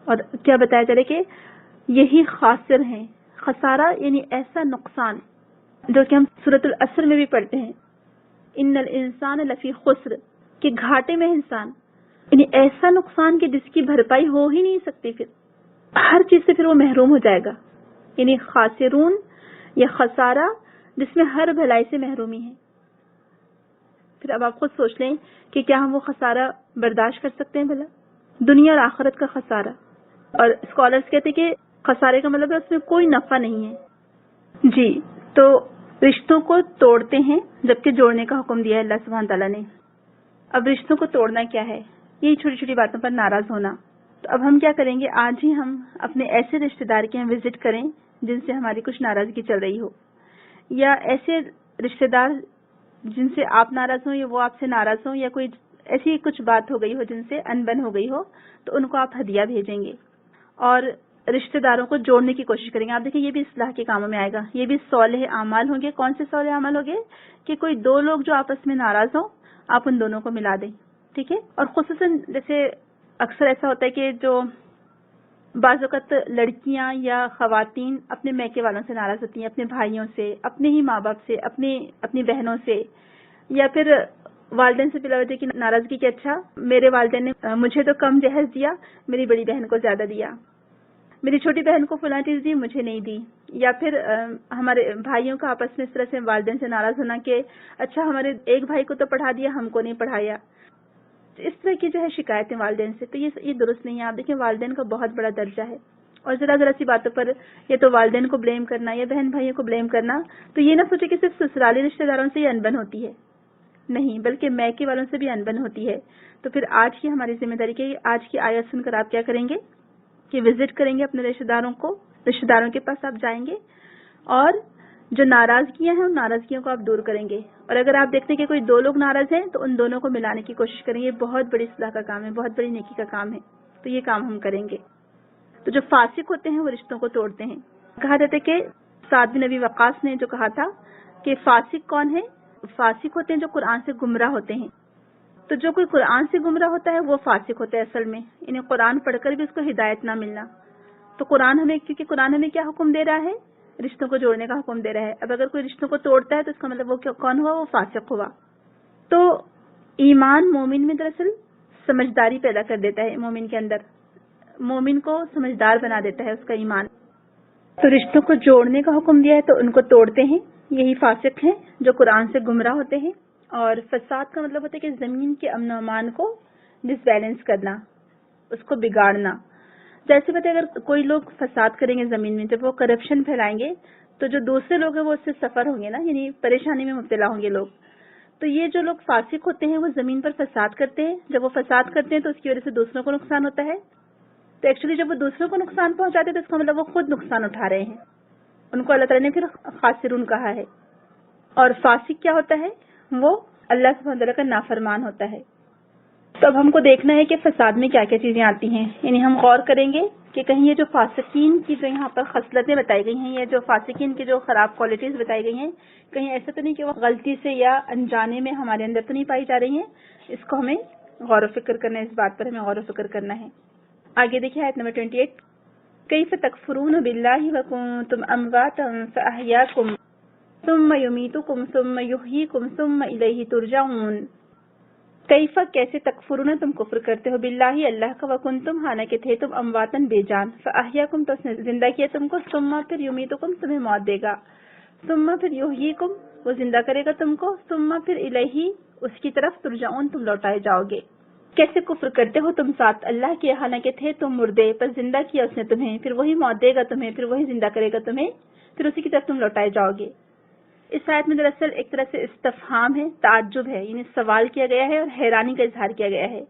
اور کیا بتایا جا رہا ہے کہ یہی خاسر ہیں. خسارہ یعنی ایسا نقصان جو کہ ہم سورۃ العصر میں بھی پڑھتے ہیں, ان الانسان لفی خسر, کہ گھاٹے میں انسان, یعنی ایسا نقصان کہ جس کی بھرپائی ہو ہی نہیں سکتی. پھر ہر چیز سے پھر وہ محروم ہو جائے گا. یعنی خاسرون یا خسارہ جس میں ہر بھلائی سے محرومی ہے. پھر اب آپ خود سوچ لیں کہ کیا ہم وہ خسارہ برداشت کر سکتے ہیں بھلا, دنیا اور آخرت کا خسارہ. اور اسکالرز کہتے ہیں کہ خسارے کا مطلب ہے اس میں کوئی نفع نہیں ہے. جی, تو رشتوں کو توڑتے ہیں جبکہ جوڑنے کا حکم دیا ہے اللہ سبحانہ تعالیٰ نے. اب رشتوں کو توڑنا کیا ہے, یہی چھوٹی چھوٹی باتوں پر ناراض ہونا. تو اب ہم کیا کریں گے, آج ہی ہم اپنے ایسے رشتہ دار کے یہاں وزٹ کریں جن سے ہماری کچھ ناراضگی چل رہی ہو, یا ایسے رشتہ دار جن سے آپ ناراض ہوں یا وہ آپ سے ناراض ہوں, یا کوئی ایسی کچھ بات ہو گئی ہو جن سے انبن ہو گئی ہو, تو ان کو آپ ہدیہ بھیجیں گے اور رشتہ داروں کو جوڑنے کی کوشش کریں گے. آپ دیکھیں یہ بھی اصلاح کے کاموں میں آئے گا, یہ بھی صالح اعمال ہوں گے. کون سے صالح اعمال ہوں گے کہ کوئی دو لوگ جو آپس میں ناراض ہوں آپ ان دونوں کو ملا دیں, ٹھیک ہے. اور خصوصاً جیسے اکثر ایسا ہوتا ہے کہ جو بعض اوقات لڑکیاں یا خواتین اپنے میکے والوں سے ناراض ہوتی ہیں, اپنے بھائیوں سے, اپنے ہی ماں باپ سے, اپنی بہنوں سے, یا پھر والدین سے بلا وجہ کی ناراضگی کہ اچھا میرے والدین نے مجھے تو کم جہیز دیا, میری بڑی بہن کو زیادہ دیا, میری چھوٹی بہن کو فلاں چیز دی مجھے نہیں دی. یا پھر ہمارے بھائیوں کا آپس میں اس طرح سے والدین سے ناراض ہونا کہ اچھا ہمارے ایک بھائی کو تو پڑھا دیا ہم کو نہیں پڑھایا. اس طرح کی جو ہے شکایتیں والدین سے, تو یہ درست نہیں ہے. آپ دیکھیں والدین کا بہت بڑا درجہ ہے, اور ذرا ذرا سی باتوں پر یا تو والدین کو بلیم کرنا یا بہن بھائیوں کو بلیم کرنا، تو یہ نہ سوچے کہ صرف سسرالی رشتہ داروں سے یہ انبن ہوتی ہے، نہیں، بلکہ میکے والوں سے بھی انبن ہوتی ہے۔ تو پھر آج کی ہماری ذمہ داری کہ آج کی آیت سن کر آپ کیا کریں گے کہ وزٹ کریں گے اپنے رشتہ داروں کے پاس آپ جائیں گے، اور جو ناراضگیاں ہیں ان ناراضگیوں کو آپ دور کریں گے، اور اگر آپ دیکھتے ہیں کہ کوئی 2 لوگ ناراض ہیں تو ان دونوں کو ملانے کی کوشش کریں گے۔ یہ بہت بڑی اصلاح کا کام ہے، بہت بڑی نیکی کا کام ہے، تو یہ کام ہم کریں گے۔ تو جو فاسق ہوتے ہیں وہ رشتوں کو توڑتے ہیں۔ کہا جاتا ہے کہ سعد بن ابی وقاص نے جو کہا تھا کہ فاسق کون ہے؟ فاسق ہوتے ہیں جو قرآن سے گمراہ ہوتے ہیں۔ تو جو کوئی قرآن سے گمراہ ہوتا ہے وہ فاسق ہوتا ہے اصل میں، یعنی قرآن پڑھ کر بھی اس کو ہدایت نہ ملنا۔ تو کیونکہ قرآن ہمیں کیا حکم دے رہا ہے؟ رشتوں کو جوڑنے کا حکم دے رہا ہے۔ اب اگر کوئی رشتوں کو توڑتا ہے تو اس کا مطلب وہ کون ہوا؟ وہ فاسق ہوا۔ تو ایمان مومن میں دراصل سمجھداری پیدا کر دیتا ہے، مومن کے اندر، مومن کو سمجھدار بنا دیتا ہے اس کا ایمان۔ تو رشتوں کو جوڑنے کا حکم دیا ہے تو ان کو توڑتے ہیں، یہی فاسق ہیں جو قرآن سے گمراہ ہوتے ہیں۔ اور فساد کا مطلب ہوتا ہے کہ زمین کے امن و امان کو ڈس بیلنس کرنا، اس کو بگاڑنا۔ جیسے بتائیں اگر کوئی لوگ فساد کریں گے زمین میں، جب وہ کرپشن پھیلائیں گے تو جو دوسرے لوگ ہیں وہ اس سے سفر ہوں گے نا، یعنی پریشانی میں مبتلا ہوں گے لوگ۔ تو یہ جو لوگ فاسق ہوتے ہیں وہ زمین پر فساد کرتے ہیں، جب وہ فساد کرتے ہیں تو اس کی وجہ سے دوسروں کو نقصان ہوتا ہے۔ تو ایکچولی جب وہ دوسروں کو نقصان پہنچاتے ہیں تو اس کا مطلب وہ خود نقصان اٹھا رہے ہیں، ان کو اللہ تعالیٰ نے پھر خاسرون کہا ہے۔ اور فاسق کیا ہوتا ہے؟ وہ اللہ سبحانہ وتعالیٰ کا نافرمان ہوتا ہے۔ تو اب ہم کو دیکھنا ہے کہ فساد میں کیا کیا چیزیں آتی ہیں، یعنی ہم غور کریں گے کہ کہیں یہ جو فاسقین کی جو یہاں پر خصلتیں بتائی گئی ہیں، یا جو فاسقین کی جو خراب کوالٹیز بتائی گئی ہیں، کہیں ایسا تو نہیں کہ وہ غلطی سے یا انجانے میں ہمارے اندر تو نہیں پائی جا رہی ہیں۔ اس کو ہمیں غور و فکر کرنا ہے، اس بات پر ہمیں غور و فکر کرنا ہے۔ آگے دیکھیں آیت نمبر 28، کیف تکفرون باللہ وکنتم امواتا فاحیاکم ثم یمیتکم ثم یحییکم ثم الیہ ترجعون۔ کیفا کیسے تکفرون تم کفر کرتے ہو، باللہ اللہ کا، وکنتم حالانکہ تھے تم امواتن بے جان، فاحیاکم تو اس نے زندہ کیا تم کو، ثم پھر یمیتکم تمہیں موت دے گا، ثم پھر یحییکم وہ زندہ کرے گا تم کو، ثم پھر الیہ اس کی طرف ترجعون تم لوٹائے جاؤ گے۔ کیسے کفر کرتے ہو تم ساتھ اللہ کے، حالانکہ تھے تم مردے، پر زندہ کیا اس نے تمہیں، پھر وہی موت دے گا تمہیں، پھر وہی زندہ کرے گا تمہیں، پھر اسی کی طرف تم لوٹائے جاؤ گے۔ اس آیت میں دراصل ایک طرح سے استفہام ہے، تعجب ہے، یعنی سوال کیا گیا ہے اور حیرانی کا اظہار کیا گیا ہے،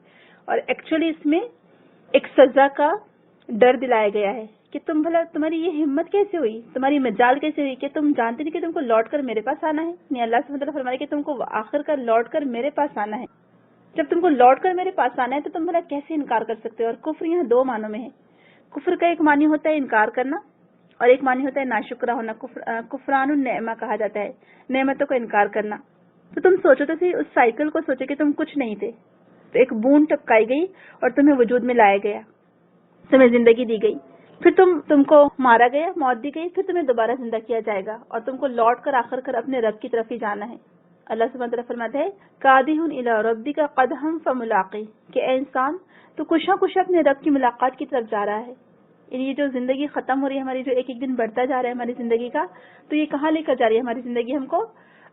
اور ایکچولی اس میں ایک سزا کا ڈر دلایا گیا ہے کہ تم بھلا تمہاری یہ ہمت کیسے ہوئی، تمہاری مجال کیسے ہوئی کہ تم جانتے نہیں کہ تم کو لوٹ کر میرے پاس آنا ہے، یعنی اللہ سبحانہ وتعالیٰ فرمائے کہ تم کو آخر کار لوٹ کر میرے پاس آنا ہے۔ جب تم کو لوٹ کر میرے پاس آنا ہے تو تم بھلا کیسے انکار کر سکتے ہو؟ اور کفر یہاں 2 معنوں میں ہے۔ کفر کا ایک معنی ہوتا ہے انکار کرنا، اور ایک معنی ہوتا ہے ناشکرہ ہونا، کفران النعمہ کہا جاتا ہے، نعمتوں کا انکار کرنا۔ تو تم سوچو تو صحیح، اس سائیکل کو سوچو کہ تم کچھ نہیں تھے، تو ایک بوند ٹپکائی گئی اور تمہیں وجود میں لایا گیا، تمہیں زندگی دی گئی، پھر تم کو مارا گیا، موت دی گئی، پھر تمہیں دوبارہ زندہ کیا جائے گا، اور تم کو لوٹ کر آخر کر اپنے رب کی طرف ہی جانا ہے۔ اللہ سبحانہ وتعالیٰ فرماتے ہیں قادح الی ربک قدحا فملاقی، کہ اے انسان تو کشا اپنے رب کی ملاقات کی طرف جا رہا ہے۔ یعنی یہ جو زندگی ختم ہو رہی ہے ہماری، جو ایک ایک دن بڑھتا جا رہا ہے ہماری زندگی کا، تو یہ کہاں لے کر جا رہی ہے ہماری زندگی؟ ہم کو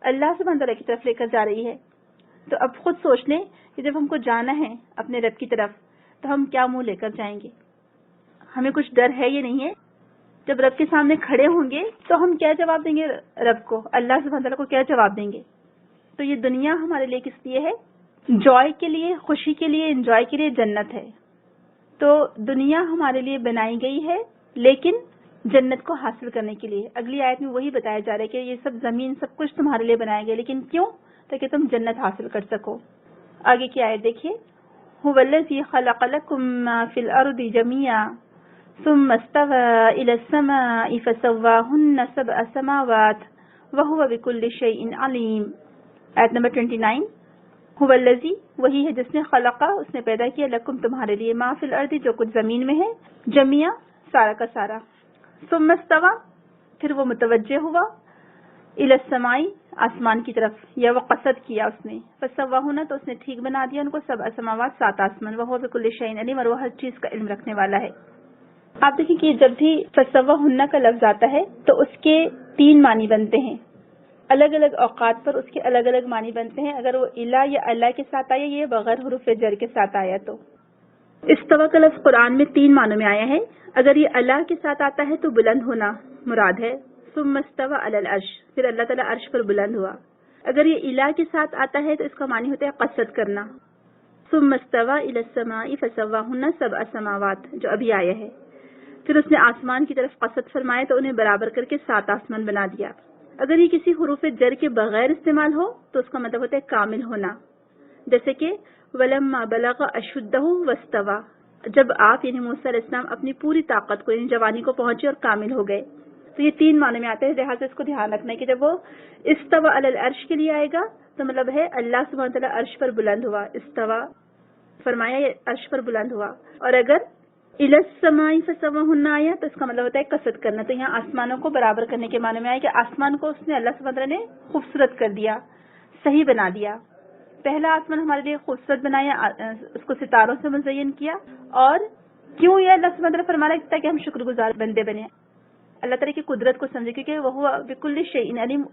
اللہ سبحانہ وتعالیٰ کی طرف لے کر جا رہی ہے۔ تو اب خود سوچ لیں کہ جب ہم کو جانا ہے اپنے رب کی طرف تو ہم کیا منہ لے کر جائیں گے؟ ہمیں کچھ ڈر ہے یہ نہیں ہے؟ جب رب کے سامنے کھڑے ہوں گے تو ہم کیا جواب دیں گے رب کو، اللہ سبحانہ وتعالیٰ کو کیا جواب دیں گے؟ تو یہ دنیا ہمارے لیے کس لیے ہے؟ جوائے کے لیے، خوشی کے لیے، انجوائے کے لیے جنت ہے۔ تو دنیا ہمارے لیے بنائی گئی ہے لیکن جنت کو حاصل کرنے کے لیے۔ اگلی آیت میں وہی بتایا جا رہا ہے کہ یہ سب زمین سب کچھ تمہارے لیے بنایا گیا، لیکن کیوں؟ تاکہ تم جنت حاصل کر سکو۔ آگے کی آیت دیکھیے، هو الذی خلق لکم ما فی الارض جميعا ثم استوى الى السماء فسواهن 7 سماوات وهو بكل شيء علیم۔ آیت نمبر 29، هو الذی وہی ہے جس نے خلقا اس نے پیدا کیا، لکم تمہارے لیے، ما فی الارض جو کچھ زمین میں ہے، جميعا سارا کا سارا، ثم استوى پھر وہ متوجہ ہوا، الى السماء آسمان کی طرف، یا وہ قصد کیا اس نے، فسواہن تو اس نے ٹھیک بنا دیا ان کو، 7 سماوات 7 آسمان، وهو بكل شيء علیم اور وہ ہر چیز کا علم رکھنے والا ہے۔ آپ دیکھیں کہ جب بھی فسواہن کا لفظ آتا ہے تو اس کے 3 معنی بنتے ہیں، الگ الگ اوقات پر اس کے الگ الگ معنی بنتے ہیں۔ اگر وہ الا یا اللہ کے ساتھ آیا، یہ بغیر حروف جر کے ساتھ آیا تو۔ استوا کا لفظ قرآن میں 3 معنوں میں آیا ہے۔ اگر یہ اللہ کے ساتھ آتا ہے تو بلند ہونا مراد ہے. ثم استوى علی العرش، پھر اللہ تعالیٰ عرش پر بلند ہوا. اگر یہ الہ کے ساتھ آتا ہے تو اس کا معنی ہوتا ہے قصد کرنا. ثم استوى الى السماء فسواهن سبع سماوات، جو ابھی آیا ہے. پھر اس نے آسمان کی طرف قصد فرمایا تو انہیں برابر کر کے 7 آسمان بنا دیا. اگر یہ کسی حروف جر کے بغیر استعمال ہو تو اس کا مطلب ہوتا ہے کامل ہونا، جیسے کہ ولما بلغ اشدہ واستوى، جب آپ یعنی موسیٰ علیہ السلام اپنی پوری طاقت کو یعنی جوانی کو پہنچے اور کامل ہو گئے. تو یہ 3 معنی میں آتے ہیں، لہٰذا اس کو دھیان رکھنا ہے کہ جب وہ استوى علی العرش کے لیے آئے گا تو مطلب ہے اللہ سبحانہ وتعالیٰ عرش پر بلند ہوا، استوى فرمایا یہ عرش پر بلند ہوا. اور اگر الی السماء فسواهن آیا تو اس کا مطلب ہوتا ہے قصد کرنا. تو یہاں آسمانوں کو برابر کرنے کے معنی میں آیا کہ آسمان کو اس نے اللہ سبحانہ وتعالیٰ نے خوبصورت کر دیا، صحیح بنا دیا. پہلا آسمان ہمارے لیے خوبصورت بنایا، اس کو ستاروں سے مزین کیا. اور کیوں یہ اللہ سبحانہ وتعالیٰ فرما رہا ہے تاکہ ہم شکر گزار بندے بنے، اللہ تعالیٰ کی قدرت کو سمجھے، کیونکہ وہ بکل شیء علیم،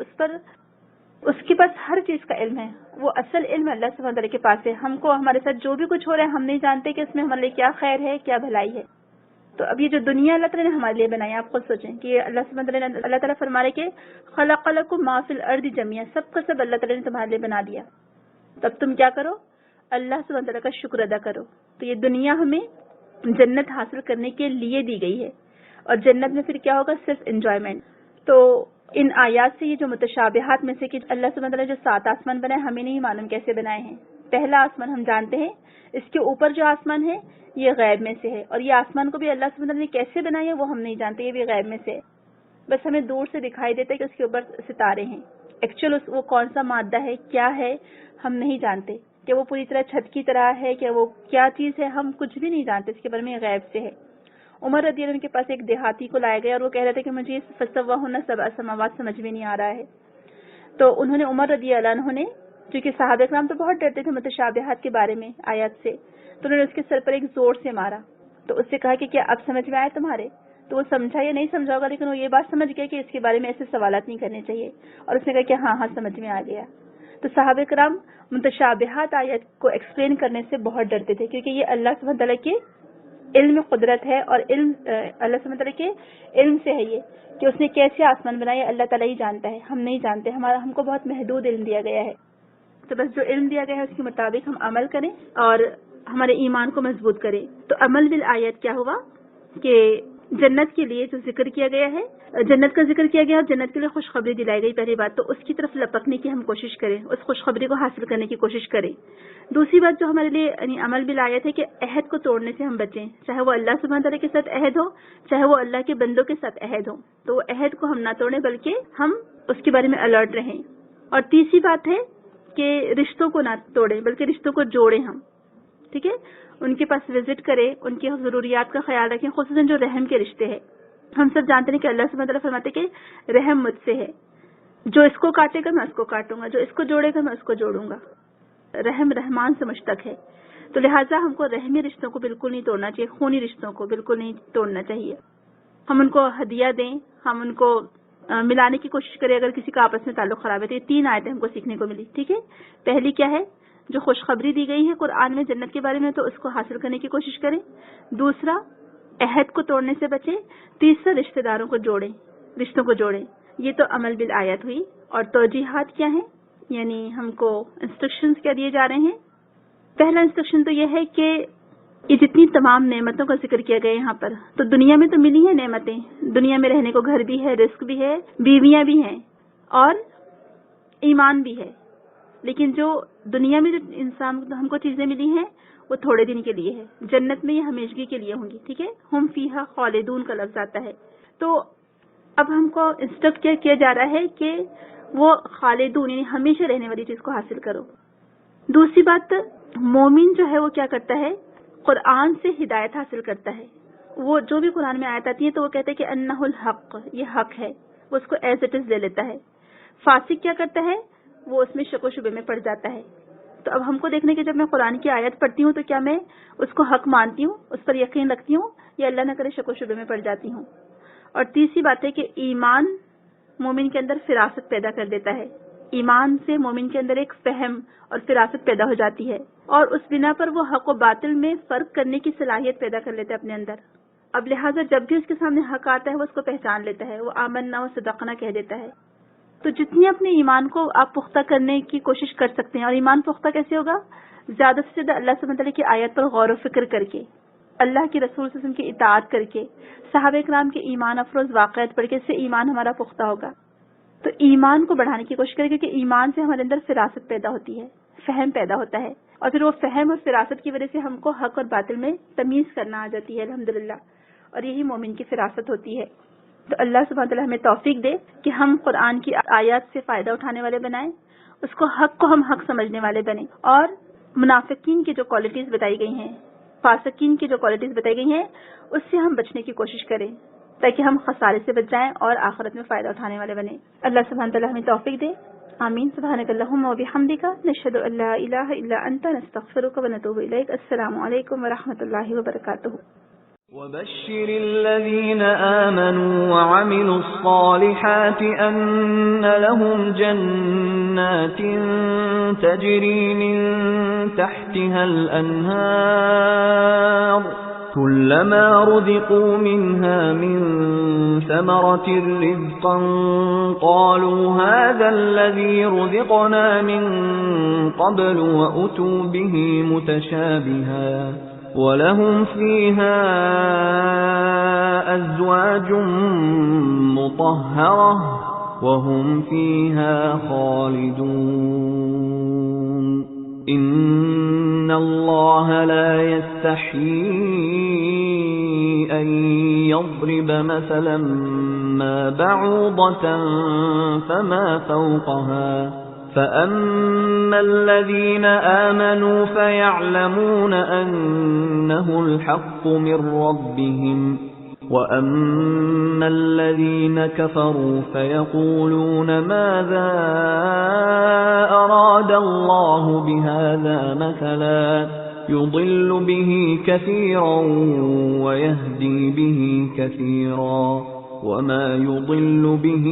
اس کے پاس ہر چیز کا علم ہے. وہ اصل علم اللہ سبحانہ وتعالیٰ کے پاس ہے. ہم کو ہمارے ساتھ جو بھی کچھ ہو رہا ہے ہم نہیں جانتے کہ اس میں ہمارے لیے کیا خیر ہے کیا بھلائی ہے. تو اب یہ جو دنیا اللہ تعالیٰ نے ہمارے لیے بنائی، آپ خود سوچیں کہ یہ اللہ سبحانہ وتعالیٰ نے اللہ تعالیٰ فرما رہے کہ خلق لکم ما فی الارض جميعا، سب کا سب اللہ تعالیٰ نے تمہارے لیے بنا دیا. تب تم کیا کرو؟ اللہ سبحانہ وتعالیٰ کا شکر ادا کرو. تو یہ دنیا ہمیں جنت حاصل کرنے کے لیے دی گئی ہے، اور جنت میں پھر کیا ہوگا؟ صرف انجوائمنٹ. تو ان آیات سے یہ جو متشابہات میں سے کہ اللہ سبحانہ وتعالیٰ جو 7 آسمان بنائے ہمیں نہیں معلوم کیسے بنائے ہیں. پہلا آسمان ہم جانتے ہیں، اس کے اوپر جو آسمان ہے یہ غیب میں سے ہے، اور یہ آسمان کو بھی اللہ سبحانہ وتعالیٰ نے کیسے بنایا ہے وہ ہم نہیں جانتے، یہ بھی غیب میں سے ہے. بس ہمیں دور سے دکھائی دیتا ہے کہ اس کے اوپر ستارے ہیں. ایکچوئل وہ کون سا مادہ ہے کیا ہے ہم نہیں جانتے، کہ وہ پوری طرح چھت کی طرح ہے کہ وہ کیا چیز ہے ہم کچھ بھی نہیں جانتے، اس کے بارے میں غیب سے ہے. عمر رضی اللہ عنہ کے پاس ایک دیہاتی کو لایا گیا اور وہ کہہ رہے تھے کہ مجھے فسواهن سبع سماوات سمجھ میں نہیں آ رہا ہے. تو انہوں نے عمر رضی اللہ عنہ نے، کیونکہ صحابہ کرام تو بہت ڈرتے تھے متشابہات کے بارے میں آیات سے، تو انہوں نے اس کے سر پر ایک زور سے مارا. تو اس سے کہا کہ کیا اب سمجھ میں آیا تمہارے؟ تو وہ سمجھا یا نہیں سمجھا ہوگا، لیکن وہ یہ بات سمجھ گیا کہ اس کے بارے میں ایسے سوالات نہیں کرنے چاہیے. اور اس نے کہا کہ ہاں ہاں سمجھ میں آ گیا. تو صحابہ کرام متشابہات آیات کو ایکسپلین کرنے سے بہت ڈرتے تھے، کیونکہ یہ اللہ سبحانہ تعالیٰ کے علم قدرت ہے، اور علم اللہ سبحانہ تعالیٰ کے علم سے ہے یہ کہ اس نے کیسے آسمان بنایا اللہ تعالیٰ ہی جانتا ہے، ہم نہیں جانتے. ہم کو بہت محدود علم دیا گیا ہے. تو بس جو علم دیا گیا ہے اس کے مطابق ہم عمل کریں اور ہمارے ایمان کو مضبوط کریں. تو عمل بالآیات کیا ہوا کہ جنت کے لیے جو ذکر کیا گیا ہے، جنت کا ذکر کیا گیا اور جنت کے لیے خوشخبری دلائی گئی. پہلی بات تو اس کی طرف لپکنے کی ہم کوشش کریں، اس خوشخبری کو حاصل کرنے کی کوشش کریں. دوسری بات جو ہمارے لیے یعنی عمل بالآیات ہے کہ عہد کو توڑنے سے ہم بچیں، چاہے وہ اللہ سبحانہ تعالیٰ کے ساتھ عہد ہو، چاہے وہ اللہ کے بندوں کے ساتھ عہد ہو. تو وہ عہد کو ہم نہ توڑیں بلکہ ہم اس کے بارے میں الرٹ رہیں. اور تیسری بات ہے کہ رشتوں کو نہ توڑیں بلکہ رشتوں کو جوڑیں ہم. ٹھیک ہے، ان کے پاس وزٹ کریں، ان کی ضروریات کا خیال رکھیں، خصوصاً جو رحم کے رشتے ہیں. ہم سب جانتے ہیں کہ اللہ سبحانہ تعالیٰ فرماتے کہ رحم مجھ سے ہے، جو اس کو کاٹے گا میں اس کو کاٹوں گا، جو اس کو جوڑے گا میں اس کو جوڑوں گا. رحم رحمان سے مشتق ہے. تو لہٰذا ہم کو رحمی رشتوں کو بالکل نہیں توڑنا چاہیے، خونی رشتوں کو بالکل نہیں توڑنا چاہیے. ہم ان کو ہدیہ دیں، ہم ان کو ملانے کی کوشش کریں اگر کسی کا آپس میں تعلق خراب ہے. تو یہ 3 آیتیں ہم کو سیکھنے کو ملی. ٹھیک ہے، پہلی کیا ہے؟ جو خوشخبری دی گئی ہے قرآن میں جنت کے بارے میں تو اس کو حاصل کرنے کی کوشش کریں. دوسرا، عہد کو توڑنے سے بچیں. تیسرا، رشتہ داروں کو جوڑیں، رشتوں کو جوڑیں. یہ تو عمل بالآیات ہوئی. اور توجیحات کیا ہیں، یعنی ہم کو انسٹرکشنز کیا دیے جا رہے ہیں. پہلا انسٹرکشن تو یہ ہے کہ یہ جتنی تمام نعمتوں کا ذکر کیا گیا یہاں پر، تو دنیا میں تو ملی ہیں نعمتیں، دنیا میں رہنے کو گھر بھی ہے، رزق بھی ہے، بیویاں بھی ہیں اور ایمان بھی ہے. لیکن جو دنیا میں جو انسان ہم کو چیزیں ملی ہیں وہ تھوڑے دن کے لیے ہے، جنت میں یہ ہمیشگی کے لیے ہوں گی. ٹھیک ہے، ہم فیہا خالدون کا لفظ آتا ہے. تو اب ہم کو انسٹرکٹ کیا جا رہا ہے کہ وہ خالدون یعنی ہمیشہ رہنے والی چیز کو حاصل کرو. دوسری بات، مومن جو ہے وہ کیا کرتا ہے؟ قرآن سے ہدایت حاصل کرتا ہے. وہ جو بھی قرآن میں آیت آتی ہے تو وہ کہتا ہے کہ انہ الحق، یہ حق ہے، وہ اس کو ایز اٹ از لے لیتا ہے. فاسق کیا کرتا ہے؟ وہ اس میں شک و شبے میں پڑ جاتا ہے. تو اب ہم کو دیکھنے کہ جب میں قرآن کی آیت پڑھتی ہوں تو کیا میں اس کو حق مانتی ہوں، اس پر یقین رکھتی ہوں، یا اللہ نہ کرے شک و شبے میں پڑ جاتی ہوں. اور تیسری بات ہے کہ ایمان مومن کے اندر فراست پیدا کر دیتا ہے. ایمان سے مومن کے اندر ایک فہم اور فراست پیدا ہو جاتی ہے، اور اس بنا پر وہ حق و باطل میں فرق کرنے کی صلاحیت پیدا کر لیتا ہے اپنے اندر. اب لہٰذا جب بھی اس کے سامنے حق آتا ہے وہ اس کو پہچان لیتا ہے، وہ آمنا و صدقنا کہہ دیتا ہے. تو جتنی اپنے ایمان کو آپ پختہ کرنے کی کوشش کر سکتے ہیں. اور ایمان پختہ کیسے ہوگا؟ زیادہ سے زیادہ اللہ سبحانہ وتعالیٰ کی آیت پر غور و فکر کر کے، اللہ کے رسول صلی اللہ علیہ وسلم کی اطاعت کر کے، صحابہ کرام کے ایمان افروز واقعات پڑھ کے، اس سے ایمان ہمارا پختہ ہوگا. تو ایمان کو بڑھانے کی کوشش کریں، کیونکہ ایمان سے ہمارے اندر فراست پیدا ہوتی ہے، فہم پیدا ہوتا ہے، اور پھر وہ فہم اور فراست کی وجہ سے ہم کو حق اور باطل میں تمیز کرنا آ جاتی ہے الحمدللہ. اور یہی مومن کی فراست ہوتی ہے. تو اللہ سبحانہ وتعالیٰ ہمیں توفیق دے کہ ہم قرآن کی آیات سے فائدہ اٹھانے والے بنائیں، اس کو ہم حق سمجھنے والے بنیں، اور منافقین کی جو کوالٹیز بتائی گئی ہیں، فاسقین کی جو کوالٹیز بتائی گئی ہیں، اس سے ہم بچنے کی کوشش کریں تاکہ ہم خسارے سے بچ جائیں اور آخرت میں فائدہ اٹھانے والے بنیں. اللہ سبحانہ وتعالیٰ ہمیں توفیق دے. آمین. سبحانک اللہم و بحمدک، نشہد ان لا الہ الا انت، نستغفرک و نتوب الیک. السلام علیکم ورحمۃ اللہ وبرکاتہ. وبشر الذين آمنوا وعملوا الصالحات أن لهم جنات تجري من تحتها الأنهار كلما رزقوا منها من ثمرة رزقا قالوا هذا الذي رزقنا من قبل وأتوا به متشابها وَلَهُمْ فِيهَا أَزْوَاجٌ مُطَهَّرَةٌ وَهُمْ فِيهَا خَالِدُونَ. إِنَّ اللَّهَ لَا يَسْتَحْيِي أَن يَضْرِبَ مَثَلًا مَا بَعُوضَةً فَمَا فَوْقَهَا فَأَمَّا الَّذِينَ آمَنُوا فَيَعْلَمُونَ أَنَّهُ الْحَقُّ مِنْ رَبِّهِمْ وَأَمَّا الَّذِينَ كَفَرُوا فَيَقُولُونَ مَاذَا أَرَادَ اللَّهُ بِهَذَا مَثَلًا يُضِلُّ بِهِ كَثِيرًا وَيَهْدِي بِهِ كَثِيرًا وَمَا يُضِلُّ بِهِ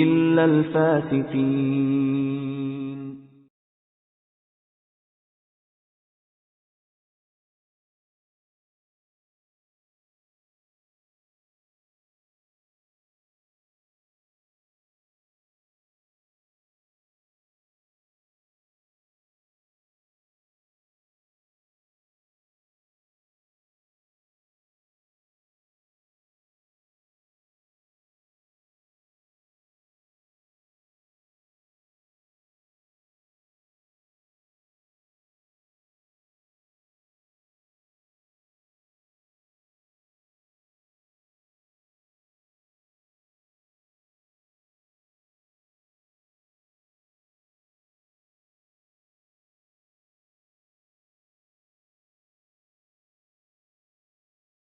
إِلَّا الْفَاسِقِينَ.